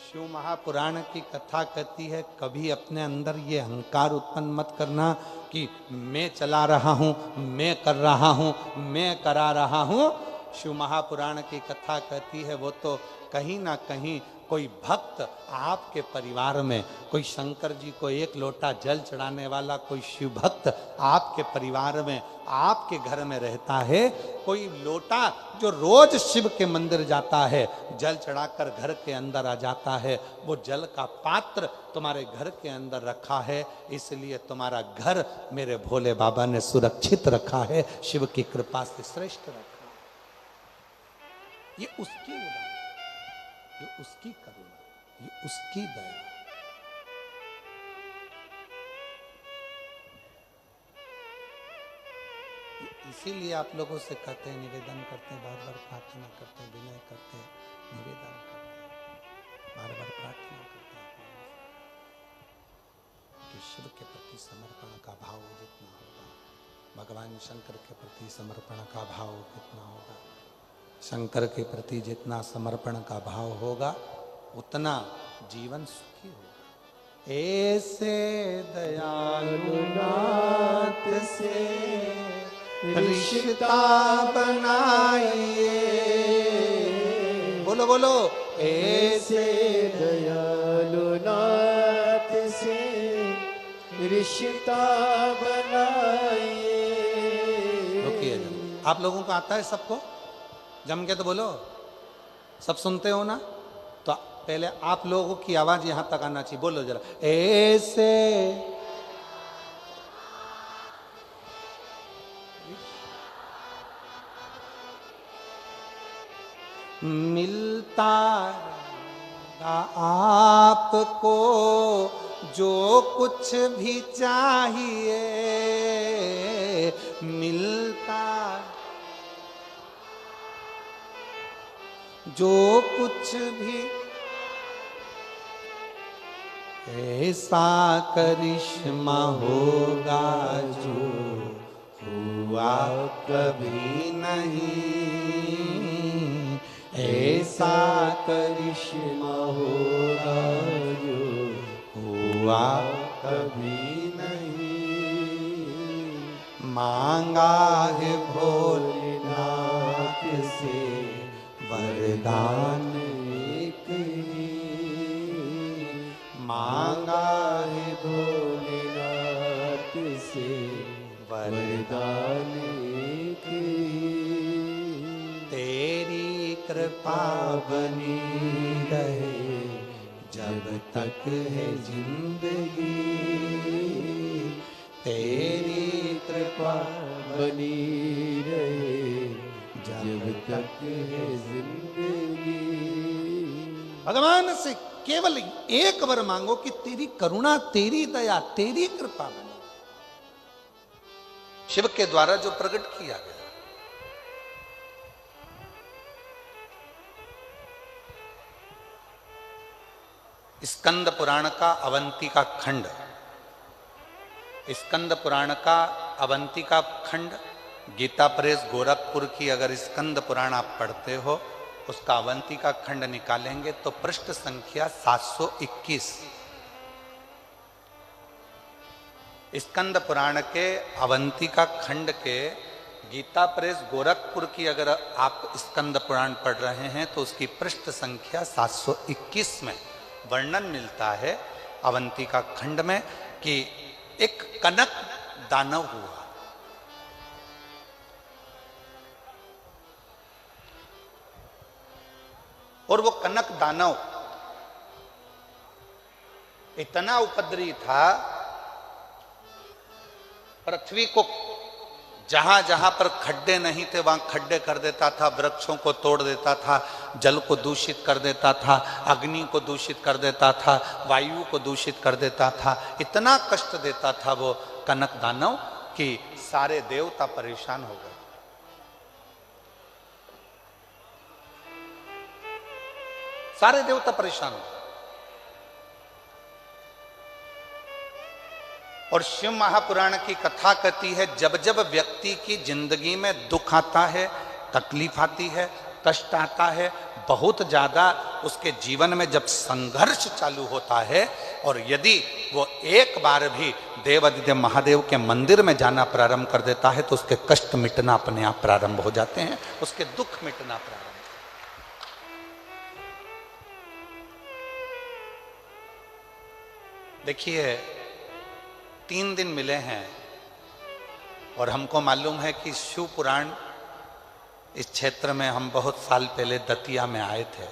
शिव महापुराण की कथा कहती है कभी अपने अंदर ये अहंकार उत्पन्न मत करना कि मैं चला रहा हूं, मैं कर रहा हूं, मैं करा रहा हूं। शिव महापुराण की कथा कहती है वो तो कहीं ना कहीं कोई भक्त आपके परिवार में, कोई शंकर जी को एक लोटा जल चढ़ाने वाला कोई शिव भक्त आपके परिवार में, आपके घर में रहता है। कोई लोटा जो रोज शिव के मंदिर जाता है, जल चढ़ाकर घर के अंदर आ जाता है, वो जल का पात्र तुम्हारे घर के अंदर रखा है। इसलिए तुम्हारा घर मेरे भोले बाबा ने सुरक्षित रखा है, शिव की कृपा से श्रेष्ठ रखा। ये उसकी उदाहरण, ये उसकी करुणा, ये उसकी दया। इसीलिए आप लोगों से कहते हैं, निवेदन करते हैं, बार बार प्रार्थना करते हैं, विनय करते हैं, निवेदन करते हैं, बार बार प्रार्थना करते हैं कि शिव के प्रति समर्पण का भाव जितना होगा, भगवान शंकर के प्रति समर्पण का भाव जितना होगा, शंकर के प्रति जितना समर्पण का भाव होगा, उतना जीवन सुखी होगा। ऐसे दयालु नाथ से रिश्ता बनाइए, बोलो बोलो, ऐसे दयालु नाथ से रिश्ता बनाइए। रुकिए, आप लोगों को आता है सबको? जम के तो बोलो, सब सुनते हो ना? तो पहले आप लोगों की आवाज यहां तक आना चाहिए। बोलो जरा, ऐसे मिलता रहेगा आपको जो कुछ भी चाहिए, मिलता जो कुछ भी। ऐसा करिश्मा होगा जो हुआ कभी नहीं, ऐसा करिश्मा होगा जो हुआ कभी नहीं। मांगा है भोलेनाथ से वरदान एक ही मांगा है भोलेनाथ से वरदान एक ही। तेरी कृपा बनी रहे जब तक है जिंदगी, तेरी कृपा बनी रहे जब तक है जिंदगी। भगवान से केवल एक वर मांगो कि तेरी करुणा, तेरी दया, तेरी कृपा बने। शिव के द्वारा जो प्रकट किया गया, स्कंद पुराण का अवंतिका खंड, स्कंद पुराण का अवंतिका खंड, गीता प्रेस गोरखपुर की अगर स्कंद पुराण आप पढ़ते हो, उसका अवंतिका खंड निकालेंगे तो पृष्ठ संख्या 721। स्कंद पुराण के अवंतिका खंड के गीता प्रेस गोरखपुर की अगर आप स्कंद पुराण पढ़ रहे हैं तो उसकी पृष्ठ संख्या 721 में वर्णन मिलता है अवंतिका खंड में कि एक कनक दानव हुआ। और वो कनक दानव इतना उपद्रवी था, पृथ्वी को जहां जहां पर खड्डे नहीं थे वहां खड्डे कर देता था, वृक्षों को तोड़ देता था, जल को दूषित कर देता था, अग्नि को दूषित कर देता था, वायु को दूषित कर देता था। इतना कष्ट देता था वो कनक दानव कि सारे देवता परेशान हो गए। सारे देवता परेशान हो गए। और शिव महापुराण की कथा कहती है जब जब व्यक्ति की जिंदगी में दुख आता है, तकलीफ आती है, कष्ट आता है, बहुत ज्यादा उसके जीवन में जब संघर्ष चालू होता है, और यदि वो एक बार भी देवादिदेव महादेव के मंदिर में जाना प्रारंभ कर देता है तो उसके कष्ट मिटना अपने आप प्रारंभ हो जाते हैं, उसके दुख मिटना प्रारंभ। देखिए 3 दिन मिले हैं और हमको मालूम है कि शिव पुराण इस क्षेत्र में हम बहुत साल पहले दतिया में आए थे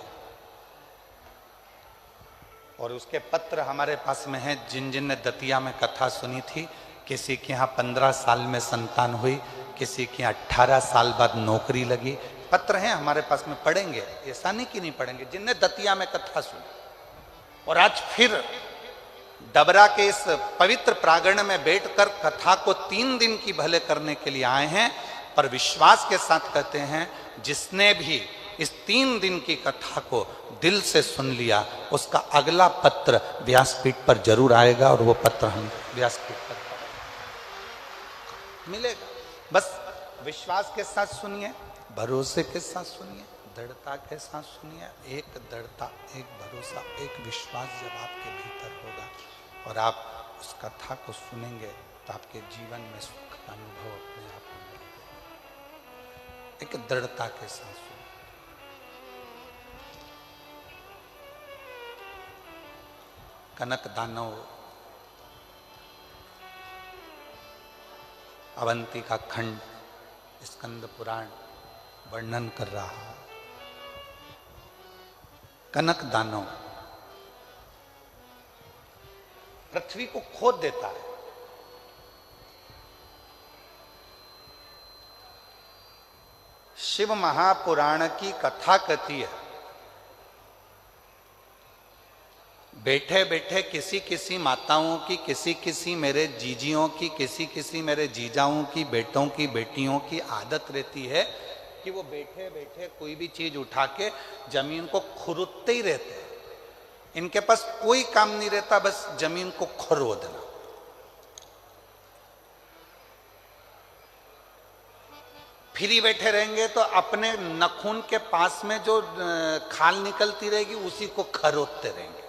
और उसके पत्र हमारे पास में हैं। जिन जिन ने दतिया में कथा सुनी थी, किसी के यहाँ 15 साल में संतान हुई, किसी के यहाँ 18 साल बाद नौकरी लगी, पत्र हैं हमारे पास में, पढ़ेंगे, ऐसा नहीं कि नहीं पढ़ेंगे। जिनने दतिया में कथा सुनी और आज फिर डबरा के इस पवित्र प्रांगण में बैठकर कथा को 3 दिन की भले करने के लिए आए हैं, पर विश्वास के साथ कहते हैं जिसने भी इस 3 दिन की कथा को दिल से सुन लिया उसका अगला पत्र व्यासपीठ पर जरूर आएगा और वो पत्र हम व्यासपीठ पर मिलेगा। बस विश्वास के साथ सुनिए, भरोसे के साथ सुनिए, दृढ़ता के साथ सुनिए। एक दृढ़ता, एक भरोसा, एक विश्वास जब आपके भीतर होगा और आप उस कथा को सुनेंगे तो आपके जीवन में सुख का अनुभव अपने आप होगा। एक दृढ़ता के साथ सुनिए। कनक दानव अवंतिका खंड स्कंद पुराण वर्णन कर रहा है। कनक दानव पृथ्वी को खोद देता है। शिव महापुराण की कथा कहती है, बैठे बैठे किसी किसी माताओं की, किसी किसी मेरे जीजियों की, किसी किसी मेरे जीजाओं की, बेटों की, बेटियों की आदत रहती है कि वो बैठे बैठे कोई भी चीज उठा के जमीन को खुरदते ही रहते हैं। इनके पास कोई काम नहीं रहता, बस जमीन को खुरदना। फ्री बैठे रहेंगे तो अपने नखून के पास में जो खाल निकलती रहेगी उसी को खरोदते रहेंगे।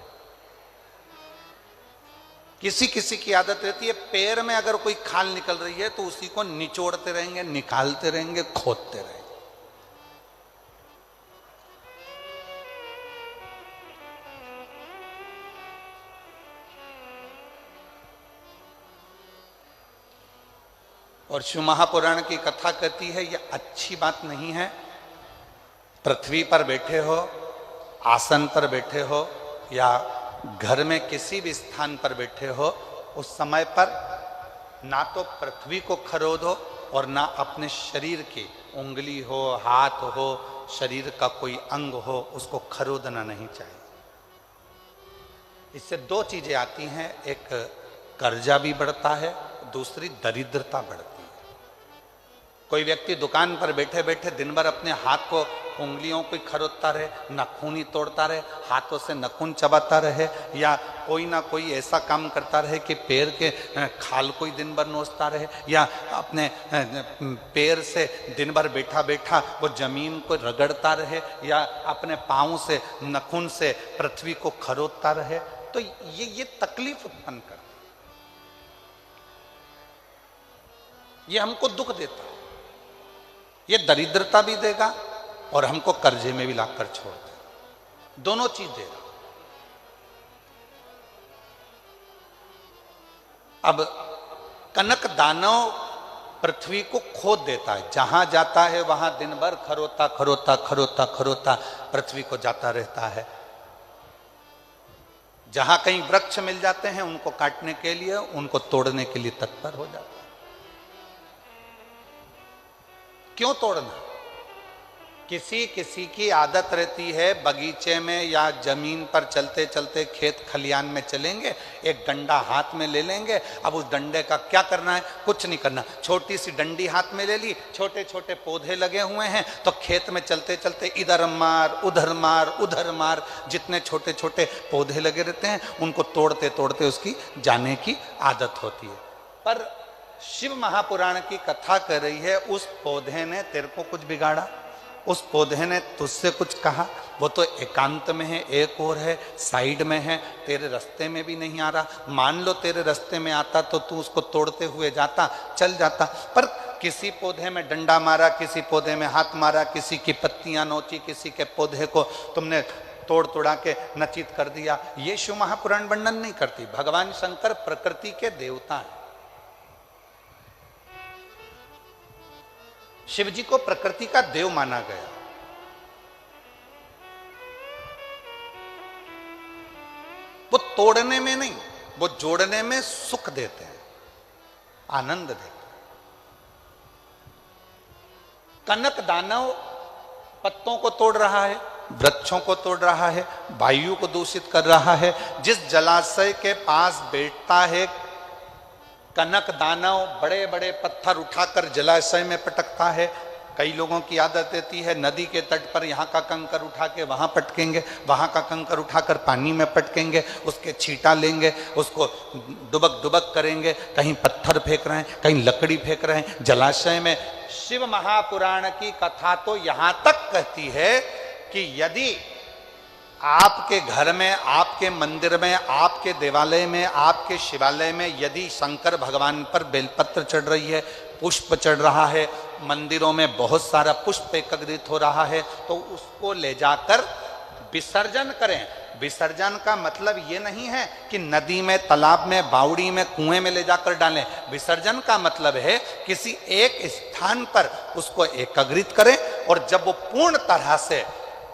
किसी किसी की आदत रहती है, पैर में अगर कोई खाल निकल रही है तो उसी को निचोड़ते रहेंगे, निकालते रहेंगे, खोदते रहेंगे। और शिव महापुराण की कथा कहती है यह अच्छी बात नहीं है। पृथ्वी पर बैठे हो, आसन पर बैठे हो या घर में किसी भी स्थान पर बैठे हो, उस समय पर ना तो पृथ्वी को खरोदो और ना अपने शरीर की उंगली हो, हाथ हो, शरीर का कोई अंग हो, उसको खरोदना नहीं चाहिए। इससे दो चीजें आती हैं, एक कर्जा भी बढ़ता है, दूसरी दरिद्रता बढ़ती है। कोई व्यक्ति दुकान पर बैठे बैठे दिन भर अपने हाथ को, उंगलियों को खरोदता रहे, नाखून ही तोड़ता रहे, हाथों से नाखून चबाता रहे, या कोई ना कोई ऐसा काम करता रहे कि पैर के खाल को ही दिन भर नोचता रहे, या अपने पैर से दिन भर बैठा बैठा वो जमीन को रगड़ता रहे, या अपने पाँव से, नाखून से पृथ्वी को खरोदता रहे, तो ये तकलीफ उत्पन्न करता है, ये हमको दुख देता है, ये दरिद्रता भी देगा और हमको कर्जे में भी लाकर छोड़ देगा। दोनों चीज देगा। अब कनक दानव पृथ्वी को खोद देता है, जहां जाता है वहां दिन भर खरोता खरोता खरोता खरोता पृथ्वी को जाता रहता है। जहां कहीं वृक्ष मिल जाते हैं उनको काटने के लिए, उनको तोड़ने के लिए तत्पर हो जाता है। क्यों तोड़ना? किसी किसी की आदत रहती है, बगीचे में या जमीन पर चलते चलते खेत खलियान में चलेंगे, एक डंडा हाथ में ले लेंगे। अब उस डंडे का क्या करना है? कुछ नहीं करना। छोटी सी डंडी हाथ में ले ली, छोटे छोटे पौधे लगे हुए हैं, तो खेत में चलते चलते इधर मार उधर मार उधर मार, जितने छोटे छोटे पौधे लगे रहते हैं उनको तोड़ते तोड़ते उसकी जाने की आदत होती है। पर शिव महापुराण की कथा कर रही है, उस पौधे ने तेरे को कुछ बिगाड़ा, उस पौधे ने तुझसे कुछ कहा? वो तो एकांत में है, एक और है, साइड में है, तेरे रास्ते में भी नहीं आ रहा। मान लो तेरे रास्ते में आता तो तू उसको तोड़ते हुए जाता, चल जाता, पर किसी पौधे में डंडा मारा, किसी पौधे में हाथ मारा, किसी की पत्तियां नोची, किसी के पौधे को तुमने तोड़ तोड़ा के नचित कर दिया। ये शिव महापुराण वर्णन नहीं करती। भगवान शंकर प्रकृति के देवता हैं। शिव जी को प्रकृति का देव माना गया। वो तोड़ने में नहीं, वो जोड़ने में सुख देते हैं, आनंद देते हैं। कनक दानव पत्तों को तोड़ रहा है, वृक्षों को तोड़ रहा है, वायु को दूषित कर रहा है। जिस जलाशय के पास बैठता है कनक दानव, बड़े बड़े पत्थर उठाकर जलाशय में पटकता है। कई लोगों की आदत रहती है नदी के तट पर यहाँ का कंकर उठा के वहाँ पटकेंगे, वहाँ का कंकर उठाकर पानी में पटकेंगे, उसके छींटा लेंगे, उसको डुबक डुबक करेंगे, कहीं पत्थर फेंक रहे हैं, कहीं लकड़ी फेंक रहे हैं जलाशय में। शिव महापुराण की कथा तो यहाँ तक कहती है कि यदि आपके घर में, आपके मंदिर में, आपके देवालय में, आपके शिवालय में यदि शंकर भगवान पर बेलपत्र चढ़ रही है, पुष्प चढ़ रहा है, मंदिरों में बहुत सारा पुष्प एकत्रित हो रहा है, तो उसको ले जाकर विसर्जन करें। विसर्जन का मतलब ये नहीं है कि नदी में, तालाब में, बावड़ी में, कुएं में ले जाकर डालें। विसर्जन का मतलब है किसी एक स्थान पर उसको एकत्रित करें और जब वो पूर्ण तरह से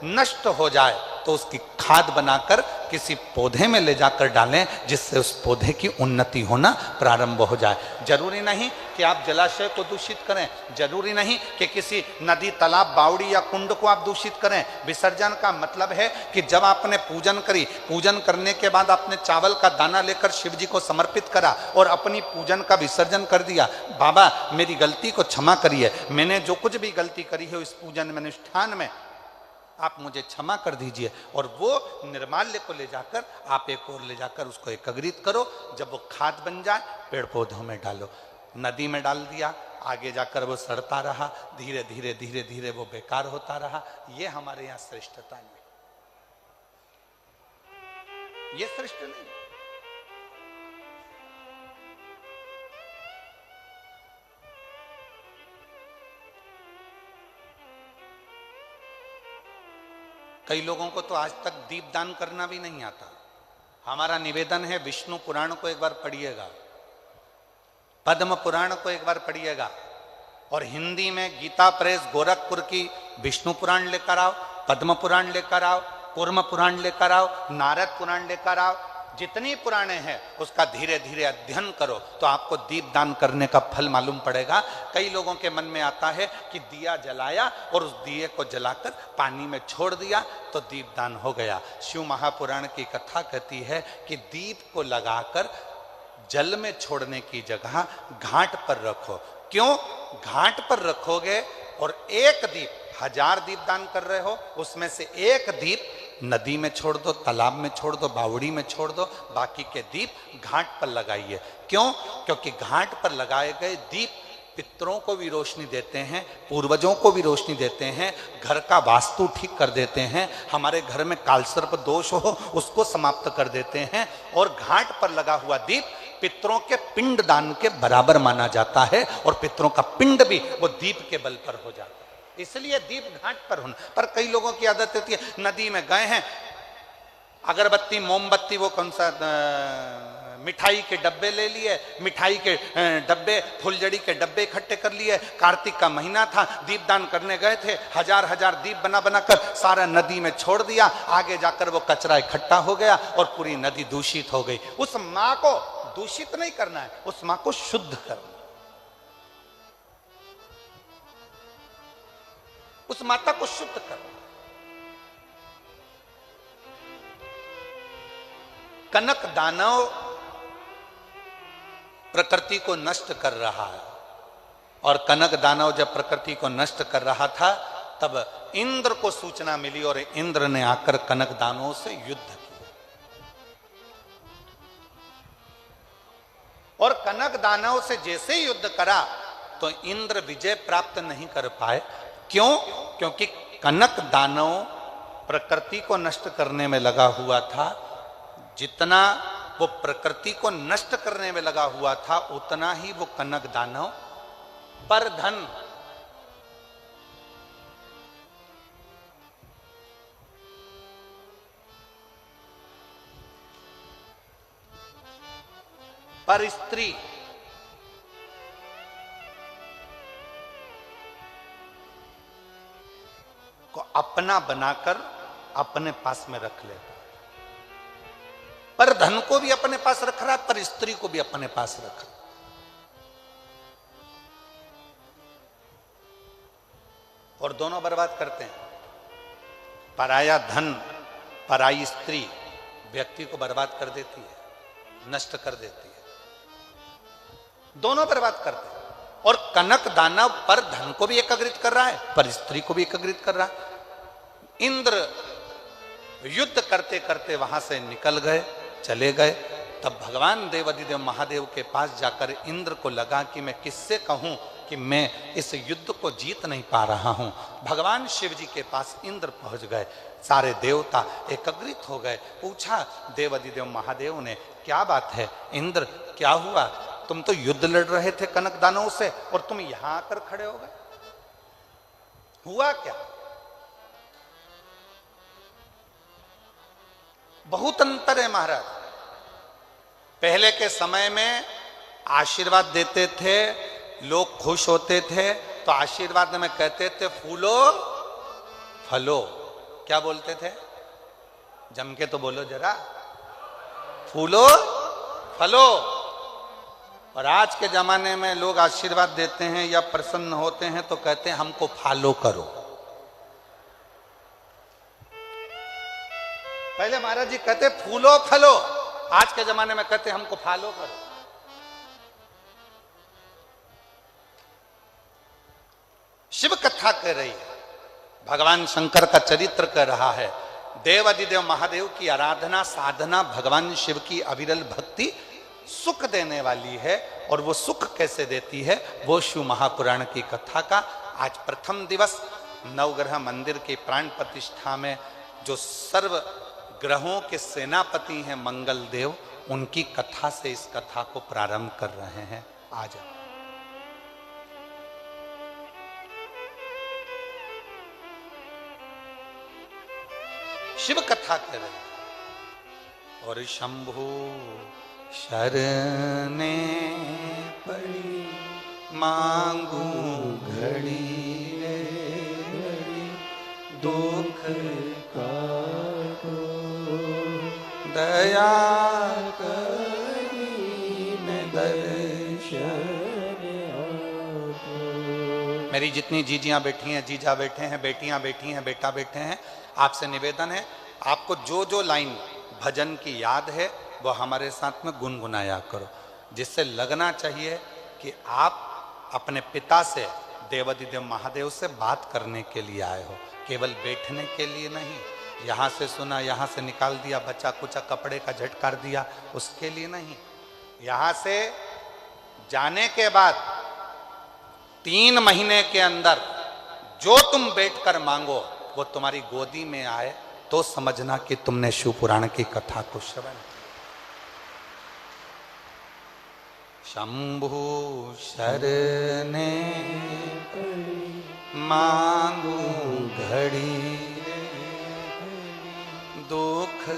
नष्ट हो जाए तो उसकी खाद बनाकर किसी पौधे में ले जाकर डालें जिससे उस पौधे की उन्नति होना प्रारंभ हो जाए। जरूरी नहीं कि आप जलाशय को दूषित करें, जरूरी नहीं कि किसी नदी, तालाब, बावड़ी या कुंड को आप दूषित करें। विसर्जन का मतलब है कि जब आपने पूजन करी, पूजन करने के बाद आपने चावल का दाना लेकर शिव जी को समर्पित करा और अपनी पूजन का विसर्जन कर दिया, बाबा मेरी गलती को क्षमा करिए, मैंने जो कुछ भी गलती करी है इस पूजन में, अनुष्ठान में, आप मुझे क्षमा कर दीजिए। और वो निर्माल्य को ले जाकर आप एक और ले जाकर उसको एकत्रित करो। जब वो खाद बन जाए पेड़ पौधों में डालो। नदी में डाल दिया, आगे जाकर वो सड़ता रहा, धीरे धीरे धीरे धीरे वो बेकार होता रहा। ये हमारे यहाँ श्रेष्ठता नहीं, ये श्रेष्ठ नहीं। कई लोगों को तो आज तक दीप दान करना भी नहीं आता। हमारा निवेदन है विष्णु पुराण को एक बार पढ़िएगा, पद्म पुराण को एक बार पढ़िएगा, और हिंदी में गीता प्रेस गोरखपुर की विष्णु पुराण लेकर आओ, पद्म पुराण लेकर आओ, कूर्म पुराण लेकर आओ, नारद पुराण लेकर आओ। जितनी पुराणे हैं उसका धीरे धीरे अध्ययन करो तो आपको दीप दान करने का फल मालूम पड़ेगा। कई लोगों के मन में आता है कि दिया जलाया और उस दिए को जलाकर पानी में छोड़ दिया तो दीप दान हो गया। शिव महापुराण की कथा कहती है कि दीप को लगाकर जल में छोड़ने की जगह घाट पर रखो। क्यों? घाट पर रखोगे और एक दीप, 1000 दीप दान कर रहे हो, उसमें से एक दीप नदी में छोड़ दो, तालाब में छोड़ दो, बावड़ी में छोड़ दो, बाकी के दीप घाट पर लगाइए। क्यों? क्योंकि घाट पर लगाए गए दीप पितरों को भी रोशनी देते हैं, पूर्वजों को भी रोशनी देते हैं, घर का वास्तु ठीक कर देते हैं, हमारे घर में कालसर्प दोष हो उसको समाप्त कर देते हैं। और घाट पर लगा हुआ दीप पितरों के पिंड दान के बराबर माना जाता है और पितरों का पिंड भी वो दीप के बल पर हो जाता है। इसलिए दीप घाट पर होना। पर कई लोगों की आदत होती है, नदी में गए हैं, अगरबत्ती, मोमबत्ती, वो कौन सा मिठाई के डब्बे ले लिए, मिठाई के डब्बे, फुलझड़ी के डब्बे इकट्ठे कर लिए। कार्तिक का महीना था, दीपदान करने गए थे, 1000 दीप बना बनाकर सारा नदी में छोड़ दिया। आगे जाकर वो कचरा इकट्ठा हो गया और पूरी नदी दूषित हो गई। उस माँ को दूषित नहीं करना है, उस माँ को शुद्ध करना, उस माता को शुद्ध करना। कनक दानव प्रकृति को नष्ट कर रहा है, और कनक दानव जब प्रकृति को नष्ट कर रहा था तब इंद्र को सूचना मिली और इंद्र ने आकर कनक दानवों से युद्ध किया। और कनक दानव से जैसे युद्ध करा तो इंद्र विजय प्राप्त नहीं कर पाए। क्यों? क्योंकि कनक दानव प्रकृति को नष्ट करने में लगा हुआ था। जितना वो प्रकृति को नष्ट करने में लगा हुआ था उतना ही वो कनक दानव पर धन, पर स्त्री, को अपना बनाकर अपने पास में रख लेता। पर धन को भी अपने पास रख रहा है, पर स्त्री को भी अपने पास रख रहा। और दोनों बर्बाद करते हैं। पराया धन, पराई स्त्री व्यक्ति को बर्बाद कर देती है, नष्ट कर देती है, दोनों बर्बाद करते हैं। और कनक दानव पर धन को भी एकत्रित कर रहा है, पर स्त्री को भी एकत्रित कर रहा है। इंद्र युद्ध करते करते वहां से निकल गए, चले गए। तब भगवान देवाधिदेव महादेव के पास जाकर इंद्र को लगा कि मैं किससे कहूं कि मैं इस युद्ध को जीत नहीं पा रहा हूं। भगवान शिव जी के पास इंद्र पहुंच गए, सारे देवता एकत्रित हो गए। पूछा देवाधिदेव महादेव ने, क्या बात है इंद्र, क्या हुआ? तुम तो युद्ध लड़ रहे थे कनक दानवों से और तुम यहां आकर खड़े हो गए, हुआ क्या? बहुत अंतर है महाराज। पहले के समय में आशीर्वाद देते थे, लोग खुश होते थे तो आशीर्वाद में कहते थे फूलो फलो। क्या बोलते थे? जम के तो बोलो जरा, फूलो फलो। और आज के जमाने में लोग आशीर्वाद देते हैं या प्रसन्न होते हैं तो कहते हैं हमको फॉलो करो। पहले महाराज जी कहते फूलो फलो, आज के जमाने में कहते हमको फॉलो करो। शिव कथा कह रही है, भगवान शंकर का चरित्र कह रहा है। देव अधिदेव महादेव की आराधना साधना भगवान शिव की अविरल भक्ति सुख देने वाली है। और वो सुख कैसे देती है, वो शिव महापुराण की कथा का आज प्रथम दिवस नवग्रह मंदिर की प्राण प्रतिष्ठा में जो सर्व ग्रहों के सेनापति हैं मंगल देव, उनकी कथा से इस कथा को प्रारंभ कर रहे हैं। आज शिव कथा कर रहे हैं। और शंभु शरणे पड़ी मांगू घड़ी रे घड़ी, दुख काटो दया करी दर्शन आपो। मेरी जितनी जीजियां बैठी हैं, जीजा बैठे हैं, बेटियां बैठी हैं, बेटा बैठे हैं, आपसे निवेदन है आपको जो जो लाइन भजन की याद है वो हमारे साथ में गुनगुनाया करो, जिससे लगना चाहिए कि आप अपने पिता से देवाधिदेव महादेव से बात करने के लिए आए हो, केवल बैठने के लिए नहीं। यहाँ से सुना, यहाँ से निकाल दिया, बच्चा कुचा कपड़े का झटकार दिया, उसके लिए नहीं। यहाँ से जाने के बाद 3 महीने के अंदर जो तुम बैठकर मांगो वो तुम्हारी गोदी में आए तो समझना कि तुमने शिव पुराण की कथा को श्रवण। शंभु शरणे मांगू घड़ी दुख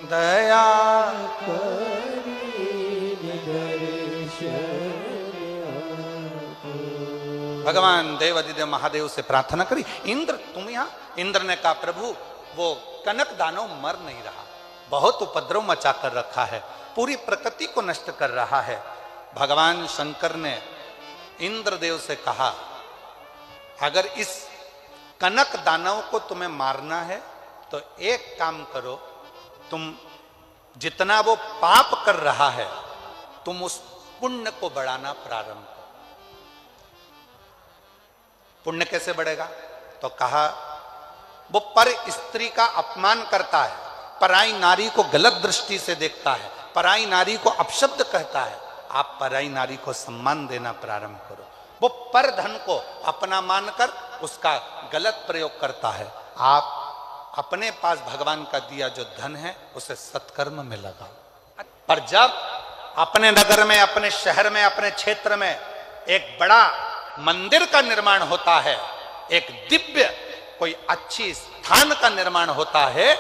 दया भगवान देव अधिदेव महादेव से प्रार्थना करी। इंद्र तुम यहाँ, इंद्र ने कहा प्रभु वो कनक दानव मर नहीं रहा, बहुत उपद्रव मचा कर रखा है, पूरी प्रकृति को नष्ट कर रहा है। भगवान शंकर ने इंद्रदेव से कहा अगर इस कनक दानव को तुम्हें मारना है तो एक काम करो, तुम जितना वो पाप कर रहा है तुम उस पुण्य को बढ़ाना प्रारंभ करो। पुण्य कैसे बढ़ेगा? तो कहा वो पर स्त्री का अपमान करता है, पराई नारी को गलत दृष्टि से देखता है, पराई नारी को अपशब्द कहता है, आप पराई नारी को सम्मान देना प्रारंभ करो। वो पर धन को अपना मानकर उसका गलत प्रयोग करता है, आप अपने पास भगवान का दिया जो धन है उसे सत्कर्म में लगाओ। पर जब अपने नगर में, अपने शहर में, अपने क्षेत्र में एक बड़ा मंदिर का निर्माण होता है, एक दिव्य कोई अच्छी स्थान का निर्माण होता है,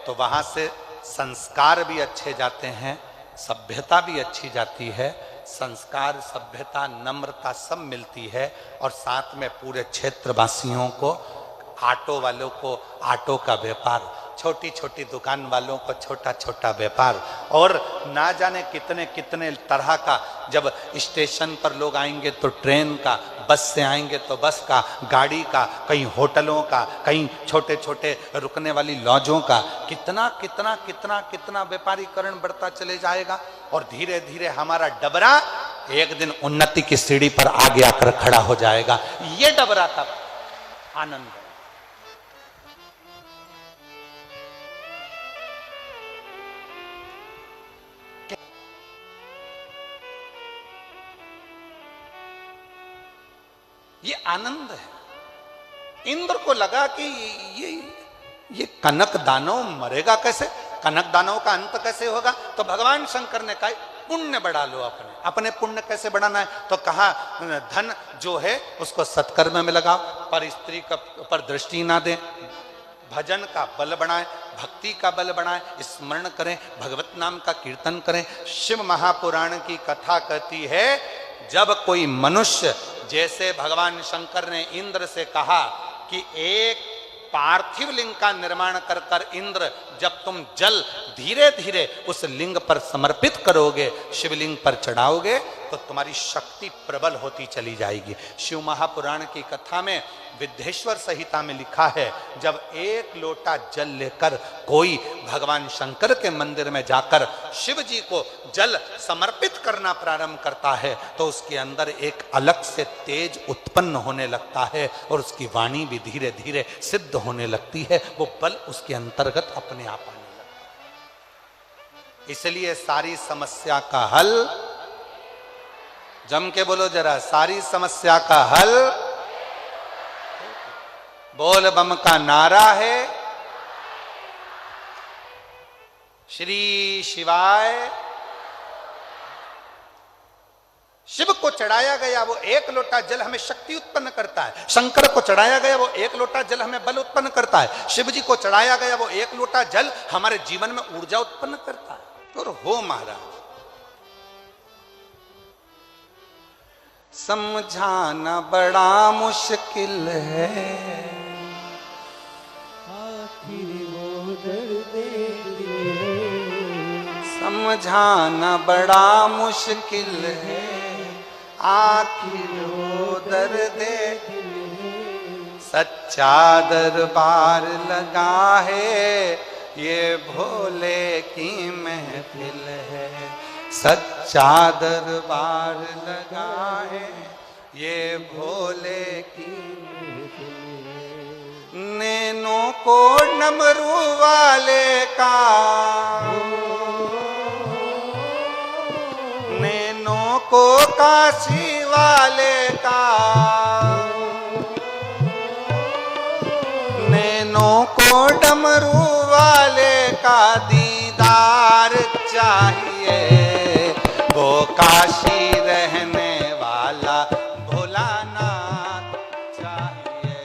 तो वहां से संस्कार भी अच्छे जाते हैं, सभ्यता भी अच्छी जाती है। संस्कार, सभ्यता, नम्रता सब मिलती है। और साथ में पूरे क्षेत्रवासियों को, ऑटो वालों को ऑटो का व्यापार, छोटी छोटी दुकान वालों को छोटा छोटा व्यापार, और ना जाने कितने कितने तरह का, जब स्टेशन पर लोग आएंगे तो ट्रेन का, बस से आएंगे तो बस का, गाड़ी का, कहीं होटलों का, कहीं छोटे छोटे रुकने वाली लॉजों का, कितना कितना कितना कितना व्यापारीकरण बढ़ता चले जाएगा। और धीरे धीरे हमारा डबरा एक दिन उन्नति की सीढ़ी पर आगे आकर खड़ा हो जाएगा। ये डबरा का आनंद है। ये आनंद है। इंद्र को लगा कि ये कनक दानव मरेगा कैसे, कनक दानव का अंत कैसे होगा? तो भगवान शंकर ने कहा पुण्य बढ़ा लो, अपने पुण्य कैसे बढ़ाना है? तो कहा धन जो है उसको सत्कर्म में लगाओ, पर स्त्री का पर दृष्टि ना दे, भजन का बल बढ़ाएं, भक्ति का बल बढ़ाएं, स्मरण करें, भगवत नाम का कीर्तन करें। शिव महापुराण की कथा कहती है जब कोई मनुष्य, जैसे भगवान शंकर ने इंद्र से कहा कि एक पार्थिव लिंग का निर्माण कर कर इंद्र, जब तुम जल धीरे धीरे उस लिंग पर समर्पित करोगे, शिवलिंग पर चढ़ाओगे, तो तुम्हारी शक्ति प्रबल होती चली जाएगी। शिव महापुराण की कथा में विद्धेश्वर संहिता में लिखा है, जब एक लोटा जल लेकर कोई भगवान शंकर के मंदिर में जाकर शिव जी को जल समर्पित करना प्रारंभ करता है, तो उसके अंदर एक अलग से तेज उत्पन्न होने लगता है और उसकी वाणी भी धीरे धीरे सिद्ध होने लगती है, वो बल उसके अंतर्गत अपने आप आने लगता है। इसलिए सारी समस्या का हल, जम के बोलो जरा, सारी समस्या का हल बोल बम का नारा है। श्री शिवाय। शिव को चढ़ाया गया वो एक लोटा जल हमें शक्ति उत्पन्न करता है, शंकर को चढ़ाया गया वो एक लोटा जल हमें बल उत्पन्न करता है, शिव जी को चढ़ाया गया वो एक लोटा जल हमारे जीवन में ऊर्जा उत्पन्न करता है। और हो महाराज, समझाना बड़ा मुश्किल है, समझाना बड़ा मुश्किल है, आखिर वो दर्द सच्चा दरबार लगा है, ये भोले की महफिल है, सच्चा दरबार लगा है, ये भोले की नैनों को डमरू वाले का, नैनों को काशी वाले का, नैनों को डमरू वाले का दीदार चाहिए, वो काशी रहने वाला भोलानाथ चाहिए,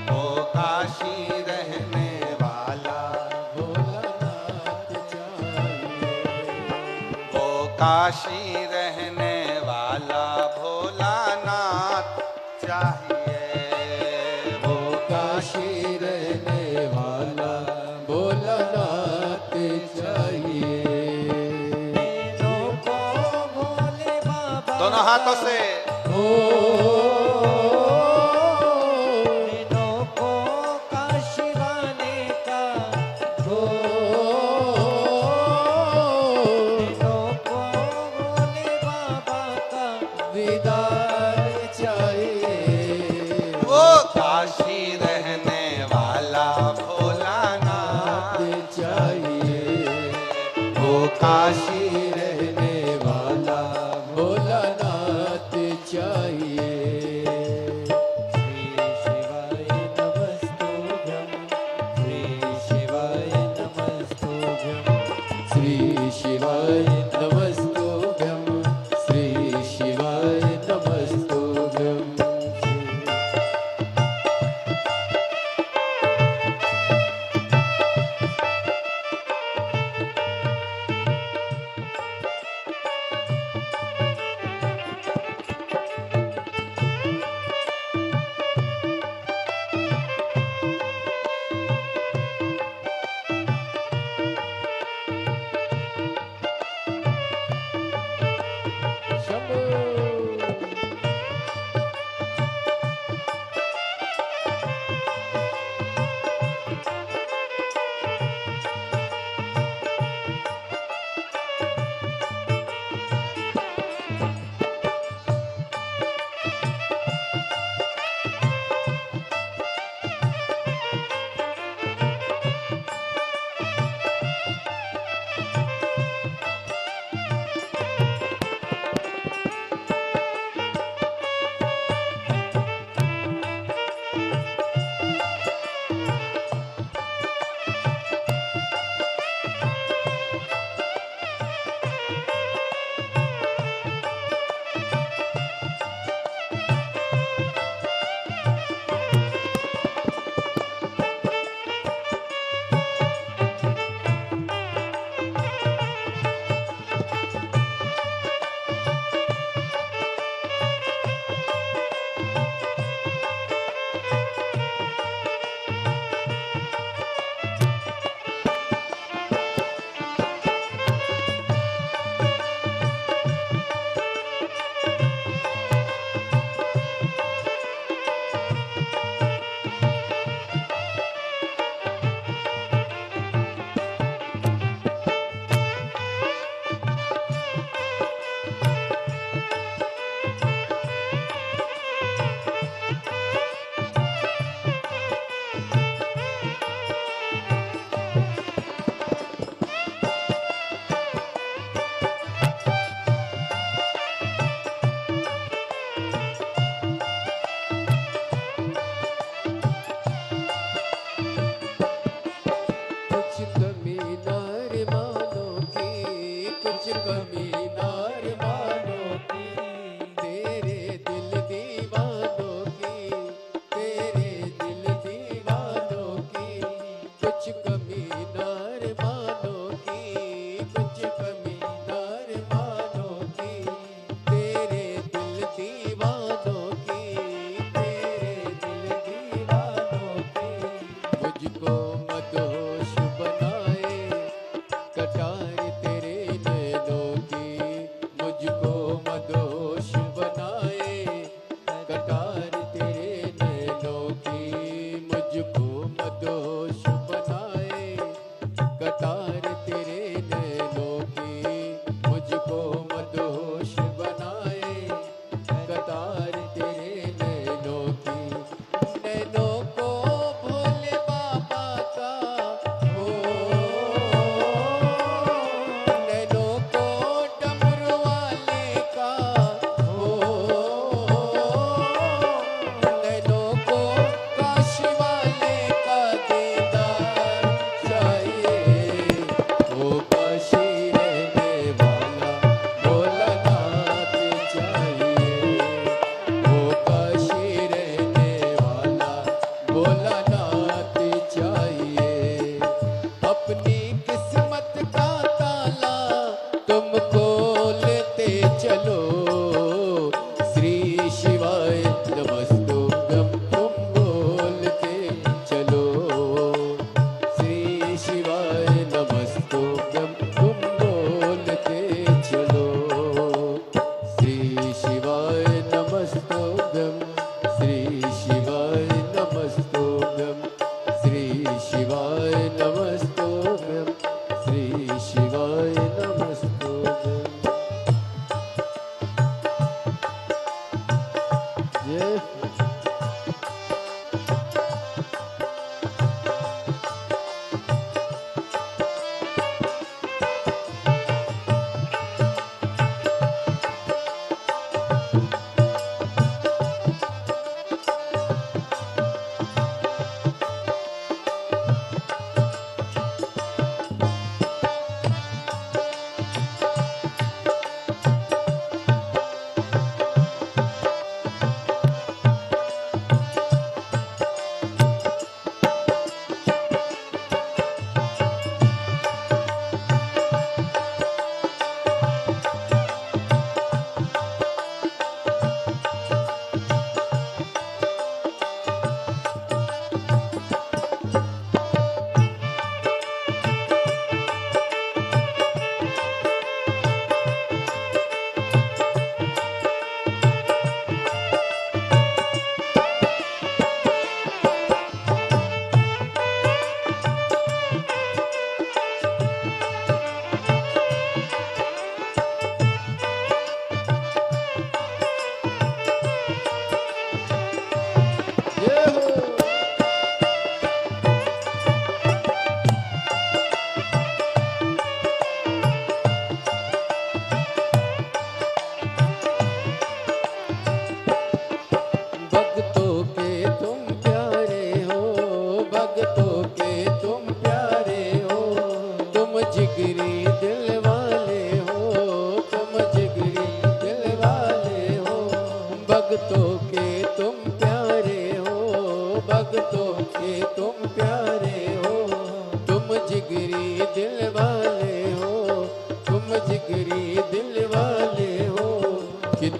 वो काशी रहने वाला भोलानाथ चाहिए, वो काशी रहने वाला भोलानाथ चाहिए, वो काशी रहने वाला भोलानाथ चाहिए। दोनों हाथों से काशी रहने वाला भोलानाथ चाहिए।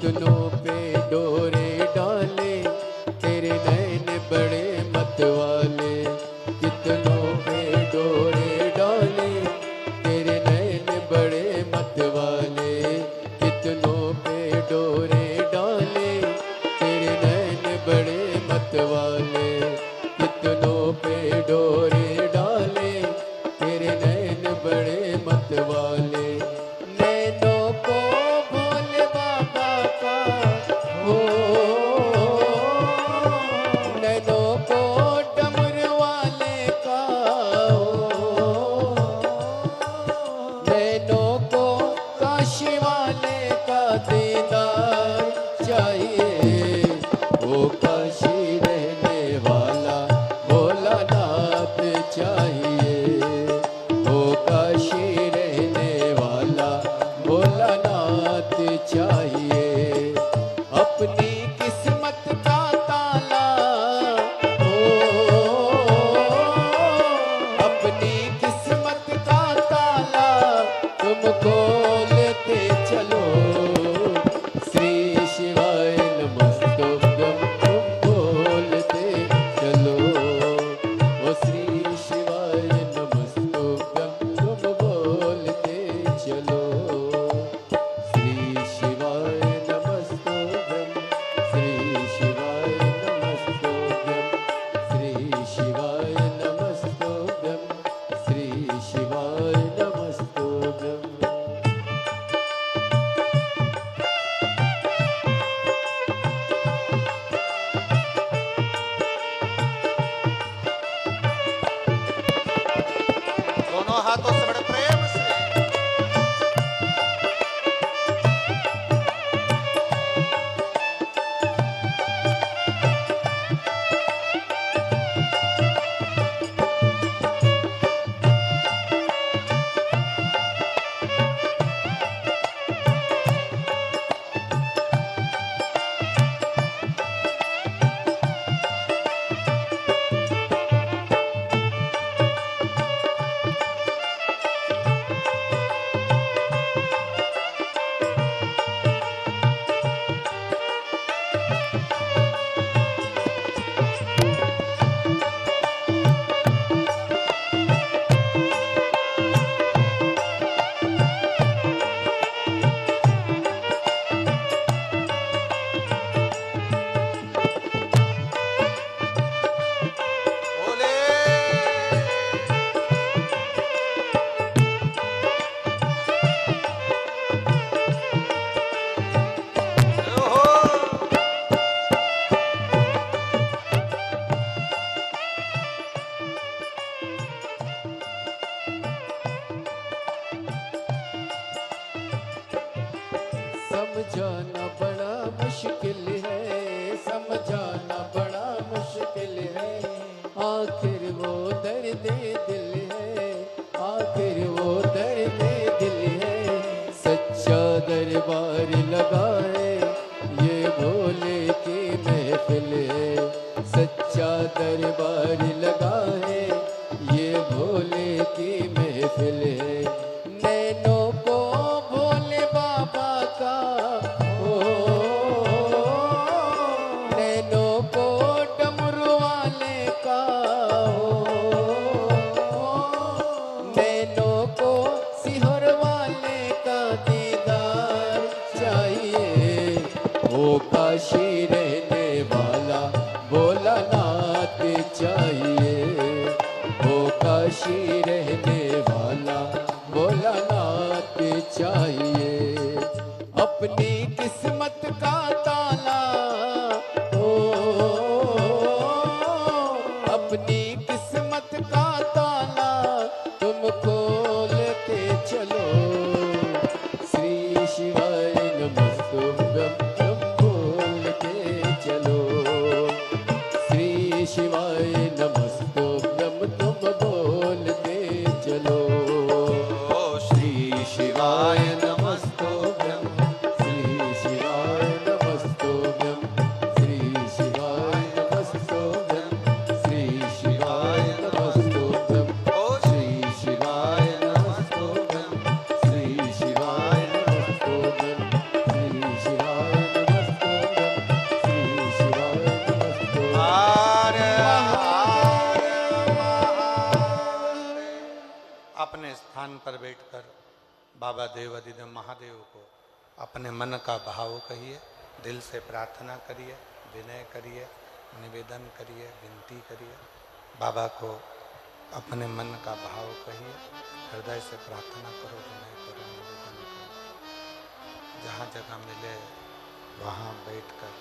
कितनों पे डोरे डाले तेरे नैन बड़े मत वाले। कितनों पे डोरे डाले तेरे नैन बड़े मत वाले। कितनों पे डोरे डाले तेरे नैन बड़े मत वाले। कितनों पे डोरे डाले तेरे नैन बड़े मत वाले। नैनों को भोले बाबा का हो, नैनों को डमर वाले का हो, नैनों को काशी वाले का दीदार चाहिए। वो काशी रहने वाला भोलानाथ चाहिए। वो काशी रहने वाला भोलानाथ चाहिए। अपनी किस्मत का ताला ओ, अपनी किस्मत का ताला तुम खोलते चलो। श्री शिवाय नमस्तुभ्यं तुम बोलते चलो। ओ श्री शिवाय नमस्तुभ्यं तुम बोलते चलो। श्री शिवाय नमस्तुभ्यं, श्री शिवाय नमस्तुभ्यं, श्री शिवाय नमस्तुभ्यं, श्री शिवाय नमस्तुभ्यं। दोनों हाथों से बड़े प्रेम से। बोले ओहो। समझाना बड़ा मुश्किल है, समझाना बड़ा मुश्किल है। आखिर वो दर्द दिल है, आखिर वो दर्द दिल है। सच्चा दरबार लगाए ये भोले की महफिल है। सच्चा दरबार लगाए ये भोले की महफिल है। नैनों को भोले बाबा का हो, नैनों को डमरू वाले का हो, नैनों को सिहर वाले का दीदार चाहिए। वो काशी रहने वाला भोलानाथ चाहिए। वो काशी रहने वाला भोलानाथ चाहिए। अपनी किस्मत का ताला ओ, अपनी किस्मत का ताला तुम खोलते चलो। श्री शिवाय नमस्तुभ्यं तुम बोलते चलो। श्री शिवाय नमस्तुभ्यं तुम बोलते चलो। श्री शिवाय नमस्तुभ्यं, श्री शिवाय नमस्तुभ्यं, श्री शिवाय नमस्तुभ्यं, श्री शिवाय नमस्तुभ्यं, श्री शिवाय नमस्तुभ्यं, श्री शिवाय नमस्तुभ्यं, श्री शिवाय पर बैठकर बाबा देवाधिदेव महादेव को अपने मन का भाव कहिए, दिल से प्रार्थना करिए, विनय करिए, निवेदन करिए, विनती करिए। बाबा को अपने मन का भाव कहिए, हृदय से प्रार्थना करो, विनय करो, निवेदन करो। जहाँ जगह मिले वहाँ बैठकर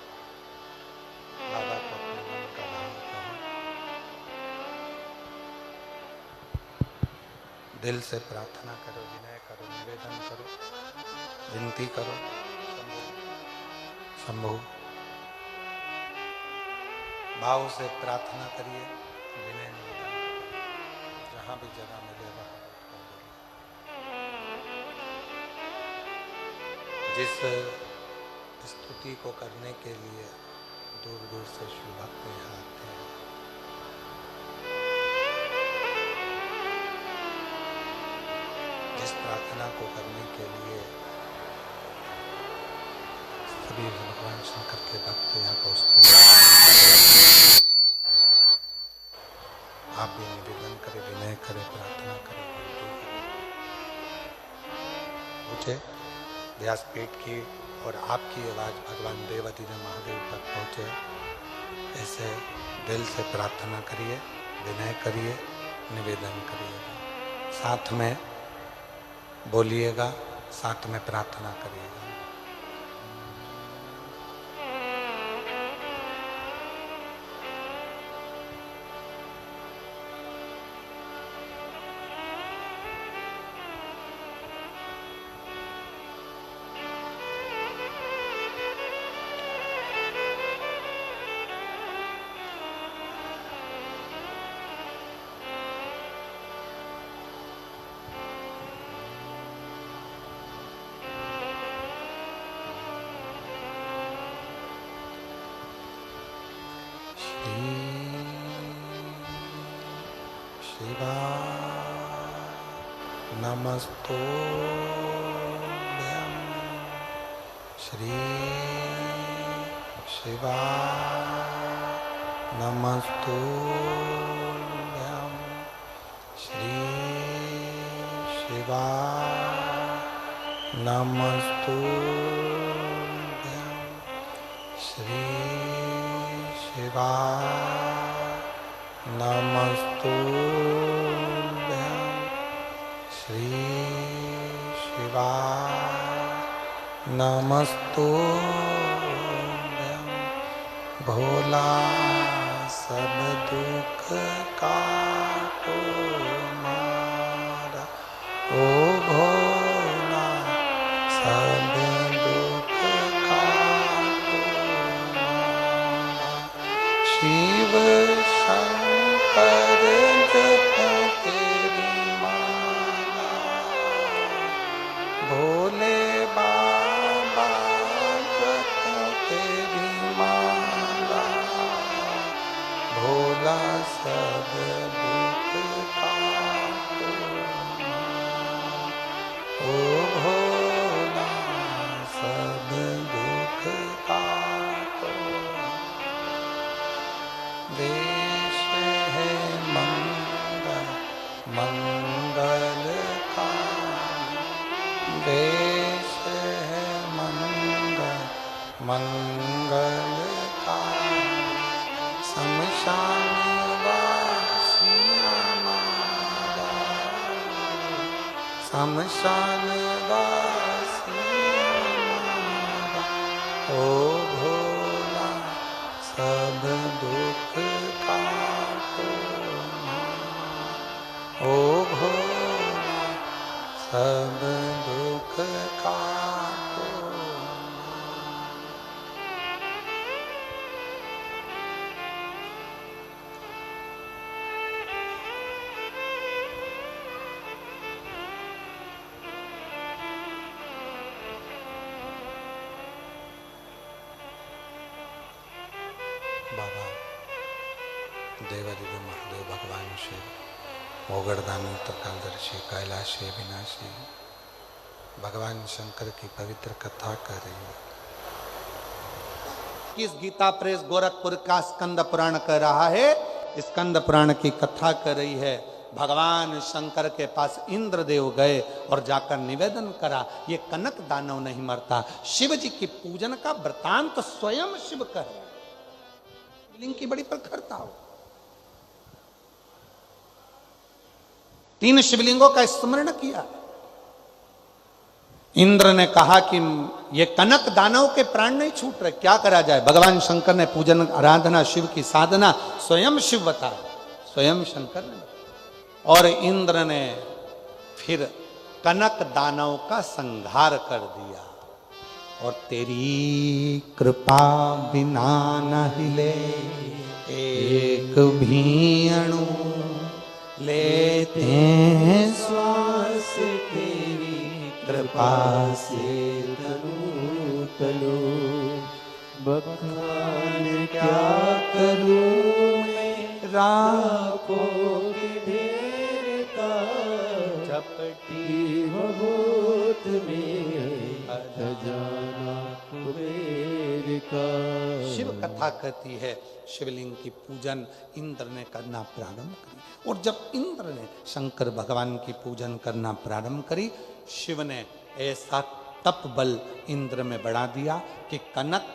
बाबा को अपने मन का भाव कहो, दिल से प्रार्थना करो, विनय करो, निवेदन करो, विनती करो। शंभु भाव से प्रार्थना करिए, विनय निवेदन करिए। जहाँ भी जगह मिले वहाँ बैठकर बोलिए। जिस स्तुति को करने के लिए दूर दूर से शिव भक्त यहाँ आते हैं, जिस प्रार्थना को करने के लिए सभी भगवान शंकर के भक्त यहाँ पहुँचते हैं, आप भी निवेदन करें, विनय करें, प्रार्थना करें, विनती करें। पूछे व्यासपीठ की और आपकी आवाज भगवान देवाधिदेव महादेव तक पहुँचे, ऐसे दिल से प्रार्थना करिए, विनय करिए, निवेदन करिएगा। साथ में बोलिएगा, साथ में प्रार्थना करिएगा। नमस्तोभ्यं श्री शिवाय नमस्तोभ्यं श्री शिवाय नमस्तोभ्यं श्री शिवाय नमस्तोभ्यं श्री शिवाय नमस्तोभ्यं। भोला सब दुख काटो मारा, ओ भोला सब दुख काटो मारा। शिव शंकर जपो तेरी माला, भोले बाबा जपो तेरी माला। भोला सब दुख काटो मारा, ओ भोला सब दुख काटो। देश है मंगल मंगलकारी, देश है मंगल मंगलकारी। शमशान वासी हमारा, शमशान वासी हमारा। ओ भोला सब दुख काटो मारा, ओ भोला सब दुख काटो मारा। बाबा देवाधिदेव महादेव भगवान शिव मोगड़दानी त्रिकालदर्शी कैलाशी विनाशी भगवान शंकर की पवित्र कथा कर रही है। किस गीता प्रेस गोरखपुर का स्कंद पुराण कर रहा है, स्कंद पुराण की कथा कर रही है। भगवान शंकर के पास इंद्रदेव गए और जाकर निवेदन करा, ये कनक दानव नहीं मरता। शिव जी की पूजन का वृतांत स्वयं शिव कह रहे हैं। शिवलिंग की बड़ी प्रखरता हो। 3 शिवलिंगों का स्मरण किया। इंद्र ने कहा कि ये कनक दानव के प्राण नहीं छूट रहे, क्या करा जाए। भगवान शंकर ने पूजन आराधना शिव की साधना स्वयं शिव बताया, स्वयं शंकर ने। और इंद्र ने फिर कनक दानव का संहार कर दिया। और तेरी कृपा बिना न हिले एक भी अणु, लेते हैं श्वास तेरी कृपा से तनु तनु। बखान क्या करूं मैं राखों के ढेर का, चपटी बहुत में खजाना कुबेर का। शिव कथा कहती है शिवलिंग की पूजन इंद्र ने करना प्रारंभ करी। और जब इंद्र ने शंकर भगवान की पूजन करना प्रारंभ करी, शिव ने ऐसा तप बल इंद्र में बढ़ा दिया कि कनक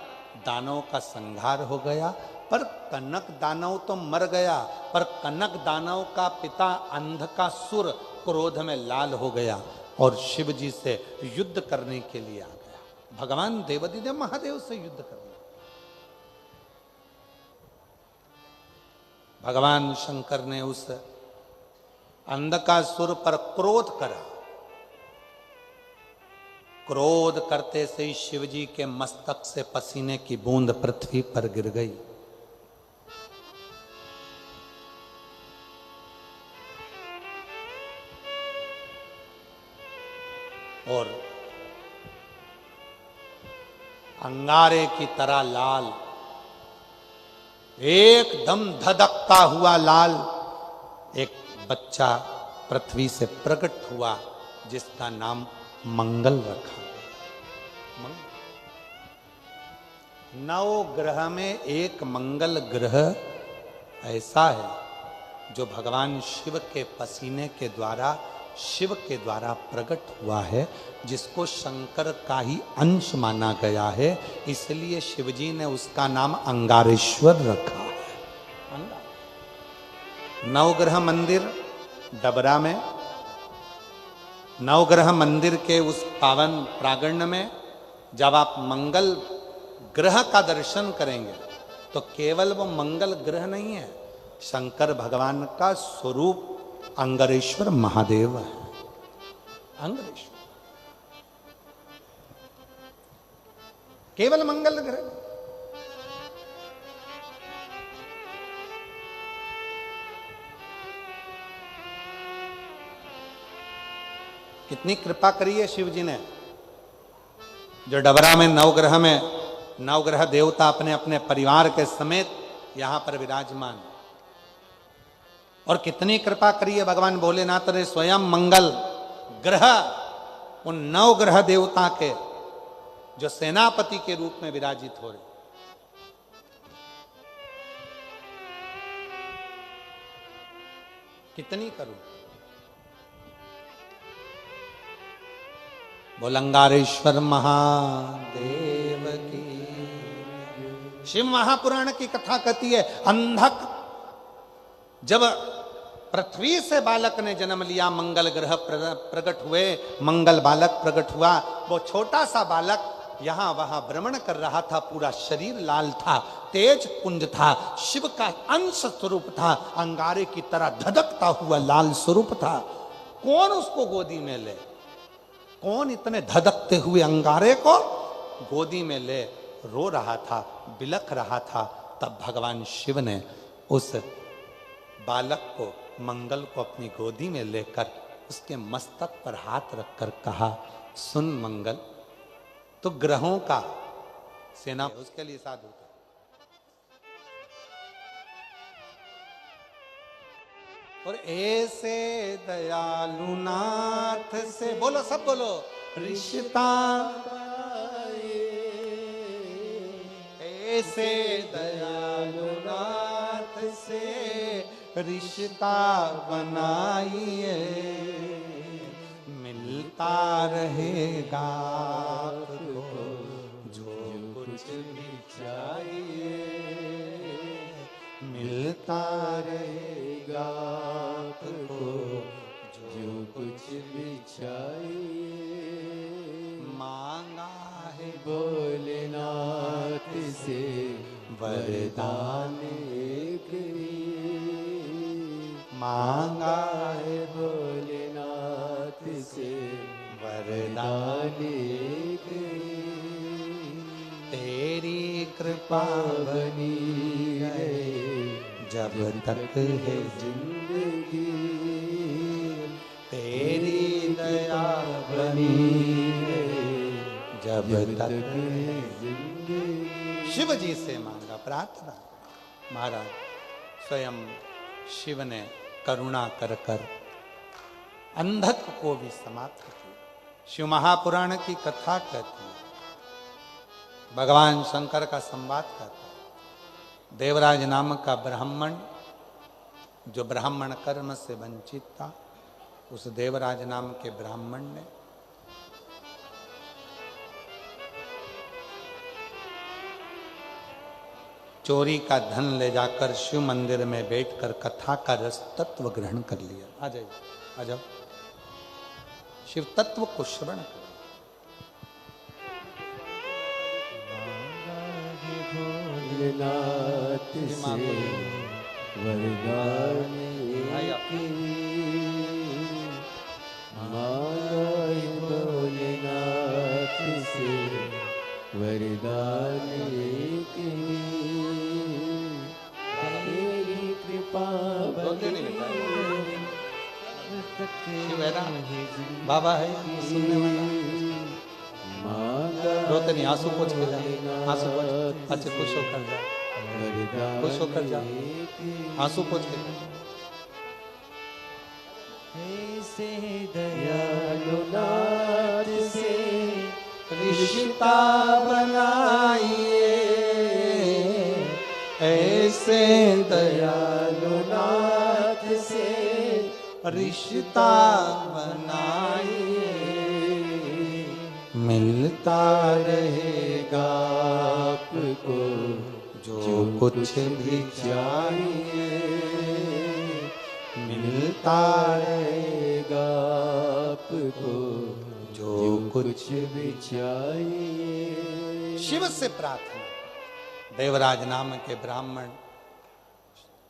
दानव का संहार हो गया। पर कनक दानव तो मर गया, पर कनक दानव का पिता अंधकासुर क्रोध में लाल हो गया और शिव जी से युद्ध करने के लिए आ गया। भगवान देवादिदेव महादेव से युद्ध करने। भगवान शंकर ने उस अंधकासुर पर क्रोध करा। क्रोध करते से ही शिव जी के मस्तक से पसीने की बूंद पृथ्वी पर गिर गई। और अंगारे की तरह लाल, एकदम धधकता हुआ लाल एक बच्चा पृथ्वी से प्रकट हुआ, जिसका नाम मंगल रखा। नौ ग्रह में एक मंगल ग्रह ऐसा है जो भगवान शिव के पसीने के द्वारा, शिव के द्वारा प्रकट हुआ है, जिसको शंकर का ही अंश माना गया है। इसलिए शिवजी ने उसका नाम अंगारेश्वर रखा है। नवग्रह मंदिर डबरा में, नवग्रह मंदिर के उस पावन प्रांगण में जब आप मंगल ग्रह का दर्शन करेंगे तो केवल वो मंगल ग्रह नहीं है, शंकर भगवान का स्वरूप अंगारेश्वर महादेव है। अंगारेश्वर केवल मंगल ग्रह। कितनी कृपा करी है शिव जी ने, जो डबरा में नवग्रह में नवग्रह देवता अपने अपने परिवार के समेत यहां पर विराजमान। और कितनी कृपा करी है भगवान भोलेनाथ ने, स्वयं मंगल ग्रह उन नवग्रह देवता के जो सेनापति के रूप में विराजित हो रहे। कितनी करूं। बोलंगारेश्वर महादेव की। शिव महापुराण की कथा कहती है, अंधक जब पृथ्वी से बालक ने जन्म लिया, मंगल ग्रह प्रकट हुए, मंगल बालक प्रकट हुआ। वो छोटा सा बालक यहां वहां भ्रमण कर रहा था, पूरा शरीर लाल था, तेज पुंज था, शिव का अंश स्वरूप था, अंगारे की तरह धधकता हुआ लाल स्वरूप था। कौन उसको गोदी में ले, कौन इतने धधकते हुए अंगारे को गोदी में ले रो रहा था, बिलख रहा था। तब भगवान शिव ने उस बालक को, मंगल को अपनी गोदी में लेकर उसके मस्तक पर हाथ रखकर कहा, सुन मंगल, तो ग्रहों का सेना उसके लिए साधु था। और ऐसे दयालु नाथ से, बोलो सब बोलो, रिश्ता ऐसे दयालु नाथ से रिश्ता बनाइए, मिलता रहेगा आपको जो कुछ भी चाहिए, मिलता रहेगा आपको जो कुछ भी चाहिए। मांगा है भोलेनाथ से वरदान एक ही, मांगा है भोलेनाथ से वरदान एक ही। तेरी कृपा बनी रहे जब तक है जिंदगी, तेरी दया बनी रहे जब तक है जिंदगी। शिव जी से मांगा प्रार्थना। महाराज स्वयं शिव ने करुणा कर कर अंधत्व को भी समाप्त किया। शिव महापुराण की कथा कहती है, भगवान शंकर का संवाद कहता है। देवराज नामक का ब्राह्मण, जो ब्राह्मण कर्म से वंचित था, उस देवराज नाम के ब्राह्मण ने चोरी का धन ले जाकर शिव मंदिर में बैठकर कथा का रस तत्व ग्रहण कर लिया। आ जाइए, आ जाओ, शिव तत्व को श्रवण कर। भोलेनाथ से वरदान एक ही, मांगा है भोलेनाथ से वरदान एक ही। तेरी कृपा बनी शिव है ना, बाबा है सुनने वाला। मांगा रोते नहीं, आंसू पोंछ के जा, आंसू पोंछ। अच्छा खुश होकर जा, खुश होकर जा, आंसू पोंछ के जा। ऐसे दयालु नाथ से रिश्ता बनाइए, ऐसे दयालु नाथ से रिश्ता बनाइए, मिलता रहेगा आपको जो कुछ भी चाहिए, मिलता रहेगा आपको जो कुछ भी चाहिए। शिव से प्रार्थना। देवराज नाम के ब्राह्मण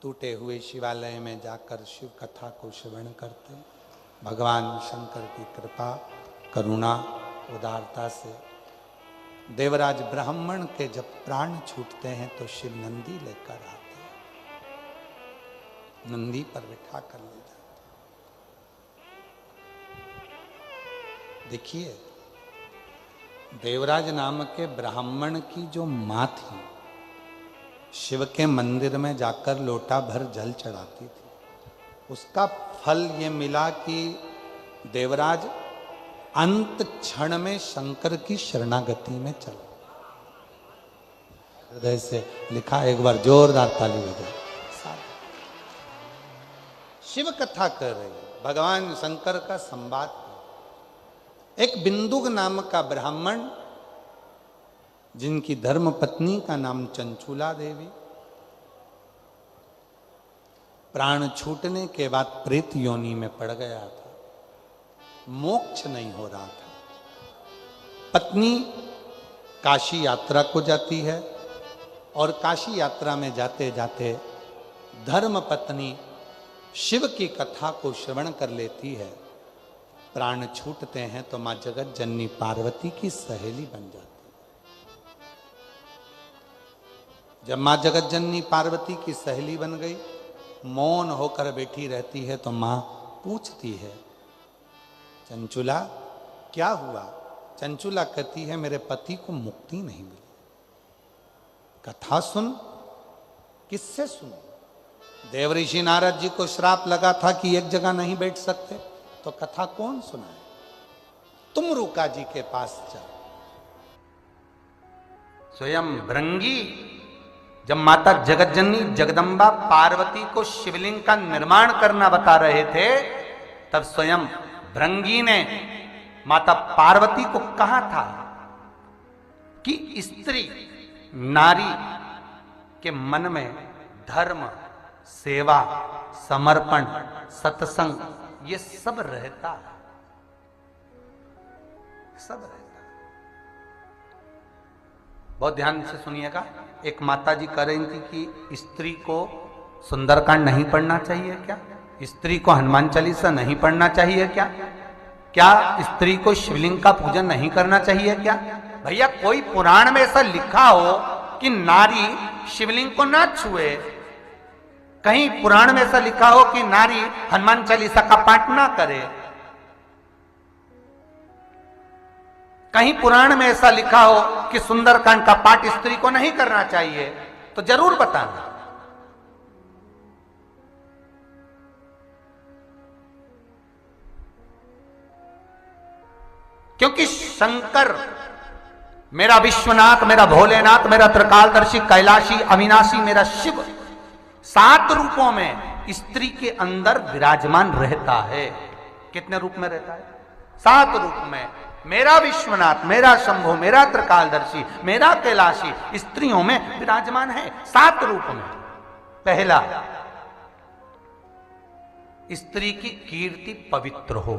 टूटे हुए शिवालय में जाकर शिव कथा को श्रवण करते। भगवान शंकर की कृपा, करुणा, उदारता से देवराज ब्राह्मण के जब प्राण छूटते हैं तो शिव नंदी लेकर आते हैं, नंदी पर बिठा कर ले जाते। देखिए, देवराज नाम के ब्राह्मण की जो मां थी, शिव के मंदिर में जाकर लोटा भर जल चढ़ाती थी। उसका फल ये मिला कि देवराज अंत क्षण में शंकर की शरणागति में चला। हृदय से लिखा, एक बार जोरदार ताली बजाओ। शिव कथा कर रही है, भगवान शंकर का संवाद। एक बिंदुक नाम का ब्राह्मण, जिनकी धर्म पत्नी का नाम चंचूला देवी, प्राण छूटने के बाद प्रेत योनि में पड़ गया था, मोक्ष नहीं हो रहा था। पत्नी काशी यात्रा को जाती है और काशी यात्रा में जाते जाते धर्म पत्नी शिव की कथा को श्रवण कर लेती है। प्राण छूटते हैं तो मां जगत जननी पार्वती की सहेली बन जाती है। जब मां जगत जननी पार्वती की सहेली बन गई, मौन होकर बैठी रहती है तो मां पूछती है, चंचुला क्या हुआ? चंचुला कहती है, मेरे पति को मुक्ति नहीं मिली। कथा सुन। किससे सुन? देवऋषि नारद जी को श्राप लगा था कि एक जगह नहीं बैठ सकते, तो कथा कौन सुनाए? तुम रुका जी के पास जाओ। स्वयं भृंगी जब माता जगतजननी जगदम्बा पार्वती को शिवलिंग का निर्माण करना बता रहे थे, तब स्वयं भृंगी ने माता पार्वती को कहा था कि स्त्री नारी के मन में धर्म, सेवा, समर्पण, सत्संग ये सब रहता है, सब रहता है। बहुत ध्यान से सुनिएगा। एक माता जी कह रही थी कि स्त्री को सुंदरकांड नहीं पढ़ना चाहिए क्या? स्त्री को हनुमान चालीसा नहीं पढ़ना चाहिए क्या? क्या स्त्री को शिवलिंग का पूजन नहीं करना चाहिए क्या? भैया कोई पुराण में ऐसा लिखा हो कि नारी शिवलिंग को ना छुए? कहीं पुराण में ऐसा लिखा हो कि नारी हनुमान चालीसा का पाठ ना करे? कहीं पुराण में ऐसा लिखा हो कि सुंदरकांड का पाठ स्त्री को नहीं करना चाहिए? तो जरूर बताना। क्योंकि शंकर, मेरा विश्वनाथ, मेरा भोलेनाथ, मेरा त्रिकालदर्शी, कैलाशी, अविनाशी, मेरा शिव 7 रूपों में स्त्री के अंदर विराजमान रहता है। कितने रूप में रहता है? 7 रूप में। मेरा विश्वनाथ, मेरा शंभु, मेरा त्रिकालदर्शी, मेरा कैलाशी स्त्रियों में विराजमान है 7 रूप में। पहला, स्त्री की कीर्ति पवित्र हो।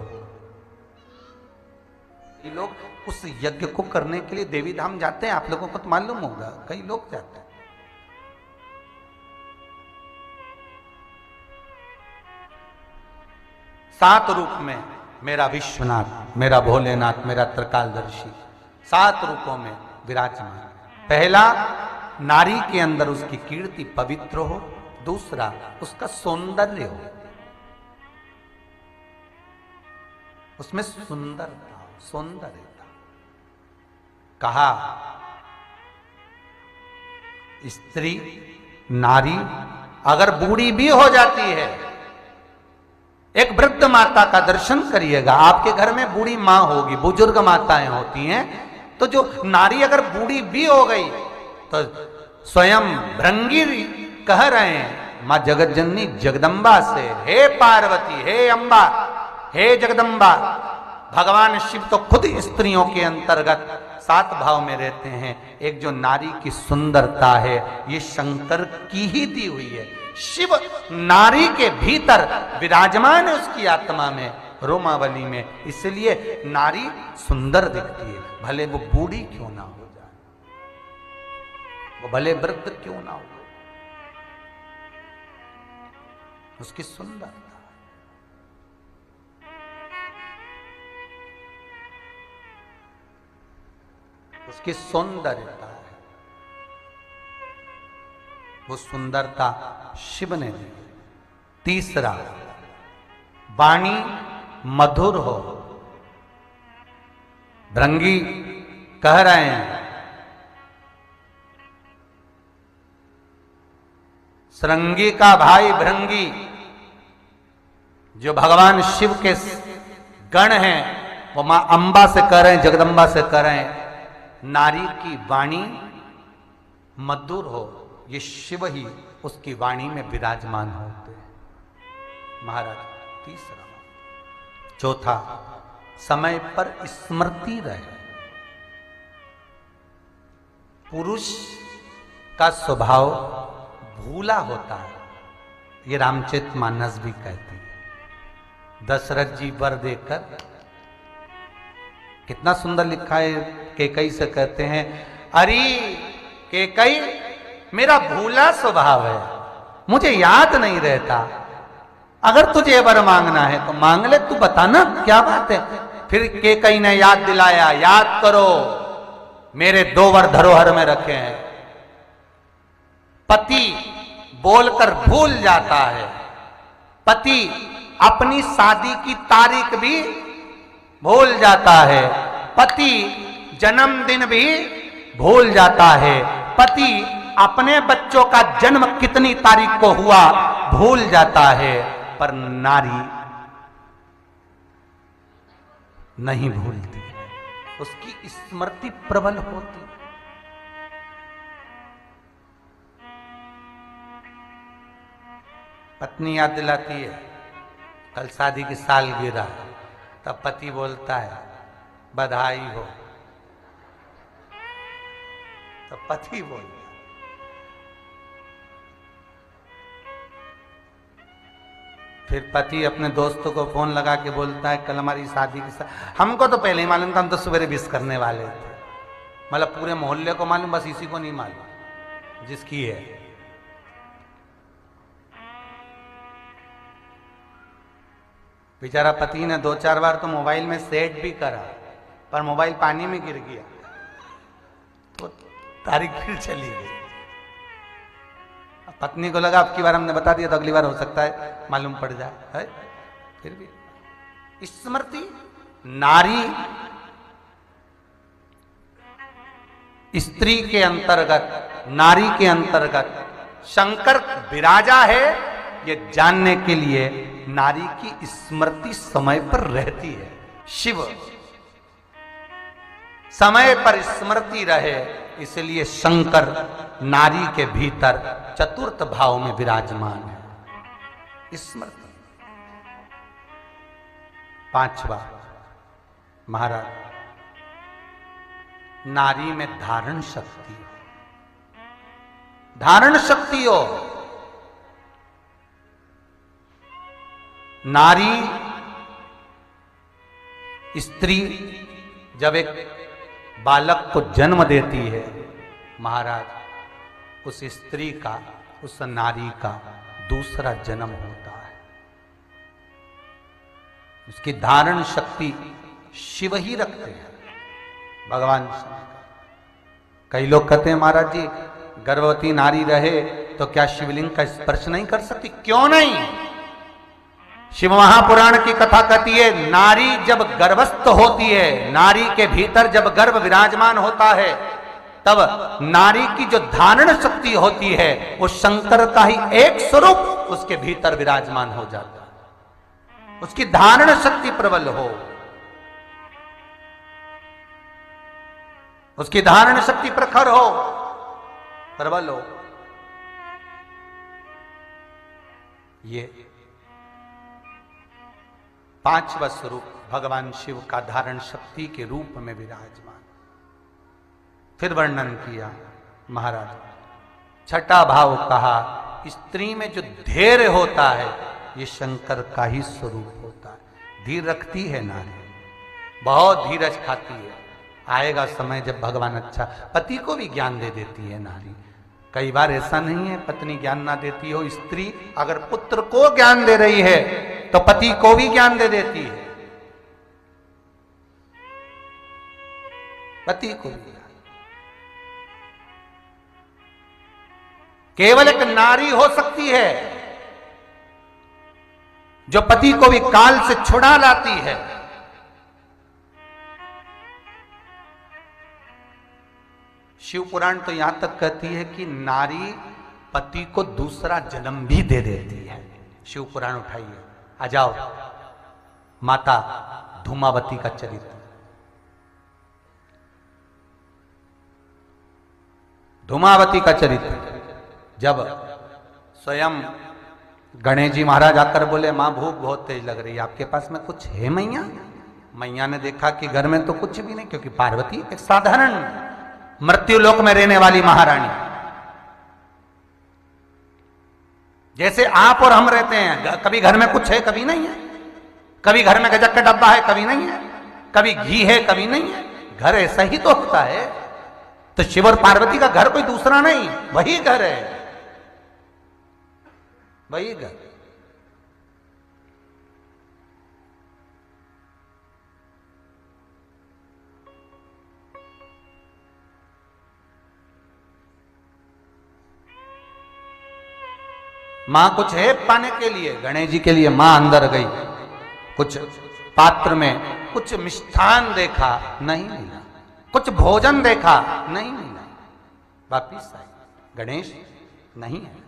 ये लोग उस यज्ञ को करने के लिए देवी धाम जाते हैं, आप लोगों को तो मालूम होगा, कई लोग जाते हैं। सात रूप में मेरा विश्वनाथ, मेरा भोलेनाथ, मेरा त्रिकालदर्शी 7 रूपों में विराजमान। पहला, नारी के अंदर उसकी कीर्ति पवित्र हो। दूसरा, उसका सौंदर्य हो, उसमें सुंदरता, सौंदर्यता। कहा स्त्री, नारी अगर बूढ़ी भी हो जाती है, एक वृद्ध माता का दर्शन करिएगा। आपके घर में बूढ़ी मां होगी, बुजुर्ग माताएं होती हैं, तो जो नारी अगर बूढ़ी भी हो गई तो स्वयं भृंगी कह रहे हैं मां जगतजननी जगदम्बा से, हे पार्वती, हे अंबा, हे जगदम्बा। भगवान शिव तो खुद स्त्रियों के अंतर्गत 7 भाव में रहते हैं। एक जो नारी की सुंदरता है, ये शंकर की ही दी हुई है। शिव नारी के भीतर विराजमान है, उसकी आत्मा में, रोमावली में। इसलिए नारी सुंदर दिखती है, भले वो बूढ़ी क्यों ना हो जाए, वो भले वृद्ध क्यों ना हो, उसकी सुंदरता, उसकी सौंदर्यता है, वो सुंदरता शिव ने दी। तीसरा, वाणी मधुर हो। भृंगी कह रहे हैं श्रृंगी का भाई भृंगी, जो भगवान शिव के गण हैं, वो मां अंबा से कह रहे हैं, जगदम्बा से कह रहे हैं, नारी की वाणी मधुर हो। ये शिव ही उसकी वाणी में विराजमान होते हैं। महाराज, तीसरा। चौथा, समय पर स्मृति रहे। पुरुष का स्वभाव भूला होता है, ये रामचरितमानस भी कहती है। दशरथ जी वर देकर, कितना सुंदर लिखा है, कैकई से कहते हैं, अरे कैकई, मेरा भूला स्वभाव है, मुझे याद नहीं रहता। अगर तुझे वर मांगना है तो मांग ले, तू बताना क्या बात है। फिर कैकई ने याद दिलाया, याद करो, मेरे 2 वर धरोहर में रखे हैं। पति बोलकर भूल जाता है, पति अपनी शादी की तारीख भी भूल जाता है, पति जन्मदिन भी भूल जाता है, पति अपने बच्चों का जन्म कितनी तारीख को हुआ भूल जाता है, पर नारी नहीं भूलती, उसकी स्मृति प्रबल होती। पत्नी याद दिलाती है कल शादी की सालगिरह, तब पति बोलता है बधाई हो, तो पति बोलता फिर पति अपने दोस्तों को फोन लगा के बोलता है कल हमारी शादी की हमको तो पहले ही मालूम था, हम तो सवेरे विश करने वाले थे। मतलब पूरे मोहल्ले को मालूम, बस इसी को नहीं मालूम जिसकी है। बेचारा पति ने 2-4 बार तो मोबाइल में सेट भी करा, पर मोबाइल पानी में गिर गया तो तारीख फिर चली गई। पत्नी को लगा अब की बार हमने बता दिया तो अगली बार हो सकता है मालूम पड़ जाए, है? फिर भी स्मृति नारी स्त्री के अंतर्गत, नारी के अंतर्गत शंकर विराजा है, ये जानने के लिए नारी की स्मृति समय पर रहती है। शिव समय पर स्मृति रहे, इसलिए शंकर नारी के भीतर चतुर्थ भाव में विराजमान है। स्मृति। 5वां महाराज, नारी में धारण शक्ति, धारण शक्ति हो। नारी स्त्री जब एक बालक को जन्म देती है महाराज, उस स्त्री का, उस नारी का दूसरा जन्म होता है। उसकी धारण शक्ति शिव ही रखते हैं, भगवान शंकर। कई लोग कहते हैं महाराज जी गर्भवती नारी रहे तो क्या शिवलिंग का स्पर्श नहीं कर सकती? क्यों नहीं? शिव महापुराण की कथा कहती है नारी जब गर्भस्थ होती है, नारी के भीतर जब गर्भ विराजमान होता है, तब नारी की जो धारण शक्ति होती है वो शंकर का ही एक स्वरूप उसके भीतर विराजमान हो जाता है। उसकी धारण शक्ति प्रबल हो, उसकी धारण शक्ति प्रखर हो, प्रबल हो। ये 5वां स्वरूप भगवान शिव का धारण शक्ति के रूप में विराजमान। फिर वर्णन किया महाराज, 6ठा भाव कहा स्त्री में जो धैर्य होता है ये शंकर का ही स्वरूप होता है। धीर रखती है नारी, बहुत धीरज खाती है। आएगा समय जब भगवान अच्छा, पति को भी ज्ञान दे देती है नारी। कई बार ऐसा नहीं है पत्नी ज्ञान ना देती हो, स्त्री अगर पुत्र को ज्ञान दे रही है तो पति को भी ज्ञान दे देती है, पति को भी। केवल एक नारी हो सकती है जो पति को भी काल से छुड़ा लाती है। शिव पुराण तो यहां तक कहती है कि नारी पति को दूसरा जन्म भी दे देती है। शिव पुराण उठाइए, आ जाओ माता धूमावती का चरित्र। धूमावती का चरित्र, जब स्वयं गणेश जी महाराज आकर बोले मां भूख बहुत तेज लग रही है, आपके पास में कुछ है मैया? मैया ने देखा कि घर में तो कुछ भी नहीं, क्योंकि पार्वती एक साधारण मृत्यु लोक में रहने वाली महारानी, जैसे आप और हम रहते हैं। कभी घर में कुछ है, कभी नहीं है। कभी घर में गजक का डब्बा है, कभी नहीं है। कभी घी है, कभी नहीं है। घर ऐसा ही तो होता है। तो शिव और पार्वती का घर कोई दूसरा नहीं, वही घर है, वही घर। मां कुछ है पाने के लिए, गणेश जी के लिए मां अंदर गई, कुछ पात्र में कुछ मिष्ठान देखा, नहीं मिला। कुछ भोजन देखा, नहीं मिला। वापिस आई, गणेश नहीं है।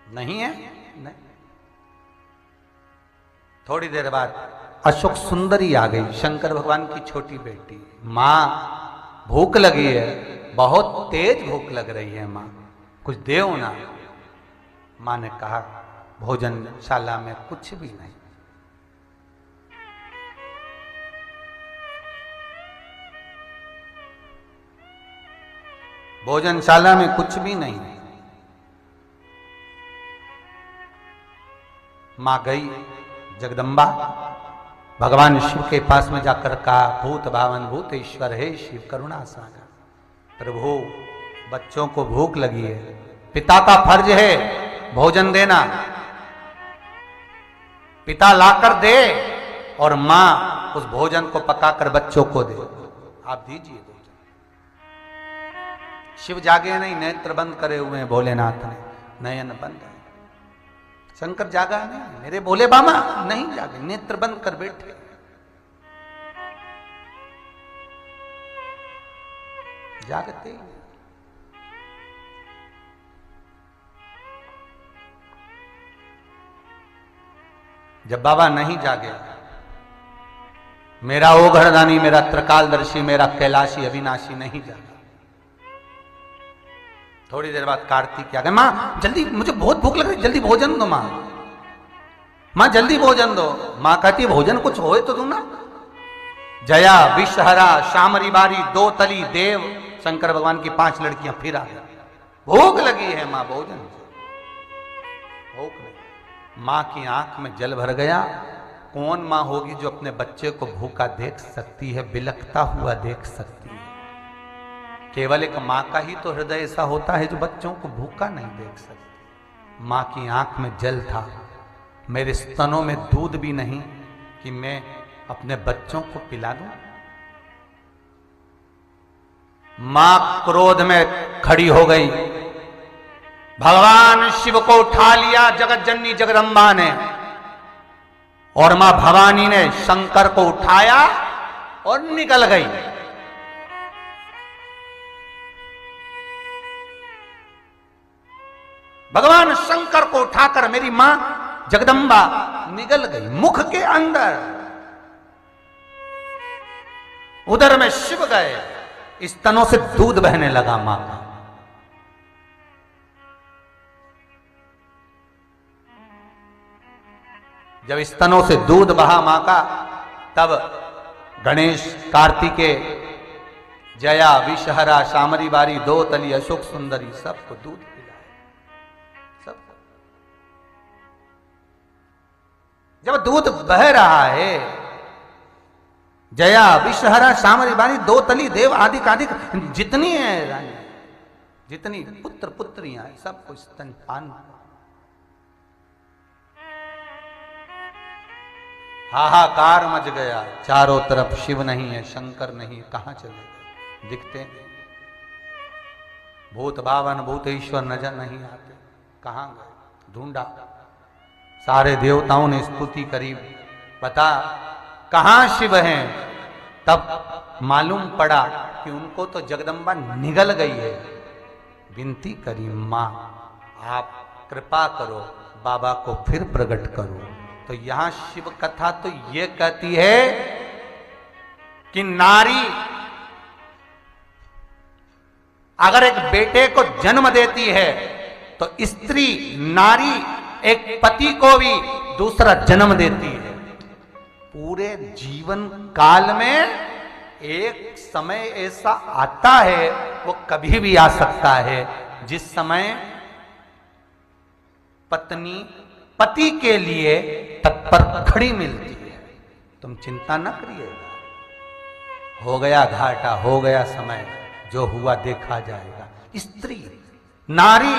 नहीं है, नहीं। थोड़ी देर बाद अशोक सुंदरी आ गई, शंकर भगवान की छोटी बेटी। मां भूख लगी है, बहुत तेज भूख लग रही है माँ, कुछ देओ ना। माँ ने कहा भोजनशाला में कुछ भी नहीं। भोजनशाला में कुछ भी नहीं। मां गई जगदम्बा, भगवान शिव के पास में जाकर कहा, भूत भावन भूतेश्वर हे शिव करुणा सागर, प्रभु बच्चों को भूख लगी है, पिता का फर्ज है भोजन देना, पिता लाकर दे और मां उस भोजन को पकाकर बच्चों को दे। आप दीजिए भोजन। शिव जागे नहीं, नेत्र बंद करे हुए हैं भोलेनाथ ने, नयन बंद है। शंकर जागा नहीं, मेरे भोले बाबा नहीं जागे, नेत्र बंद कर बैठे। जागते जब बाबा नहीं जागे, मेरा ओघरदानी, मेरा त्रिकालदर्शी, मेरा कैलाशी अविनाशी नहीं जागा। थोड़ी देर बाद कार्तिक आ गए, मां जल्दी मुझे बहुत भूख लग रही, जल्दी भोजन दो मां, मां जल्दी भोजन दो। मां कहती भोजन कुछ होए तो दो ना। जया, विषहरा, शामरी बारी, दो तली, देव, शंकर भगवान की 5 लड़कियां फिर आ गई। भूख लगी है मां, भोजन। भूख लगी, मां की आंख में जल भर गया। कौन मां होगी जो अपने बच्चे को भूखा देख सकती है, बिलखता हुआ देख सकती है? केवल एक मां का ही तो हृदय ऐसा होता है जो बच्चों को भूखा नहीं देख सकती। मां की आंख में जल था, मेरे स्तनों में दूध भी नहीं कि मैं अपने बच्चों को पिला दूं। मां क्रोध में खड़ी हो गई, भगवान शिव को उठा लिया जगत जननी जगदम्बा ने, और मां भवानी ने शंकर को उठाया और निकल गई। भगवान शंकर को उठाकर मेरी मां जगदम्बा निगल गई मुख के अंदर। उधर में शिव गए, स्तनों से दूध बहने लगा मां का। जब स्तनों से दूध बहा मां का, तब गणेश, कार्तिकेय, जया, विषहरा, शामरी बारी, दो तली, अशोक सुंदरी सबको दूध पिलाया। सबको जब दूध बह रहा है, जया, विषहरा, शामरी बारी, दो तली, देव आदि आदि जितनी है रानी, जितनी पुत्र पुत्रियां हैं, सबको स्तनपान। हाहाकार मच गया, चारों तरफ शिव नहीं है, शंकर नहीं, कहां चले गए, दिखते नहीं। भूत भावन भूतेश्वर नजर नहीं आते, कहां गए, ढूंढा, सारे देवताओं ने स्तुति करी, बता कहां शिव हैं। तब मालूम पड़ा कि उनको तो जगदम्बा निगल गई है। विनती करी, मां आप कृपा करो, बाबा को फिर प्रकट करो। तो यहां शिव कथा तो ये कहती है कि नारी अगर एक बेटे को जन्म देती है तो स्त्री, नारी एक पति को भी दूसरा जन्म देती है। पूरे जीवन काल में एक समय ऐसा आता है, वो कभी भी आ सकता है, जिस समय पत्नी पति के लिए तत्पर खड़ी मिलती है। तुम चिंता न करिएगा, हो गया घाटा, हो गया समय, जो हुआ देखा जाएगा। स्त्री, नारी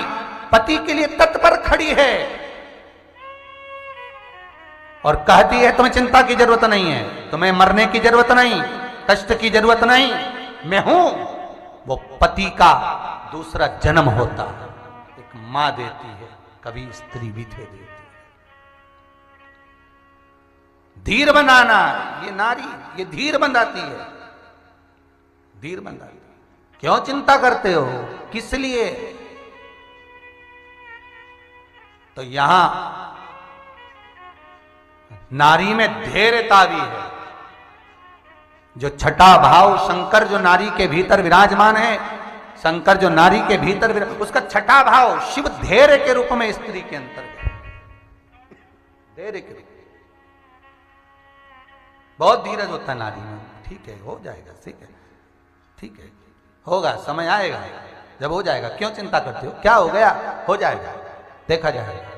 पति के लिए तत्पर खड़ी है और कहती है तुम्हें चिंता की जरूरत नहीं है, तुम्हें मरने की जरूरत नहीं, कष्ट की जरूरत नहीं, मैं हूं। वो पति का दूसरा जन्म होता है, एक मां देती है, कभी स्त्री भी दे देती है। धीर बनाना, ये नारी ये धीर बंधाती है, धीर बंधाती है। क्यों चिंता करते हो, किस लिए? तो यहां नारी में धैर्यता भी है। जो छठा भाव शंकर जो नारी के भीतर विराजमान है, शंकर जो नारी के भीतर उसका छठा भाव शिव धैर्य के रूप में स्त्री के अंतर्गत, धैर्य के रूप में। बहुत धीरज होता है नारी में। ठीक है, हो जाएगा, ठीक है, ठीक है, होगा, समय आएगा, जब हो जाएगा। क्यों चिंता करते हो, क्या हो गया, हो जाएगा, देखा जाएगा।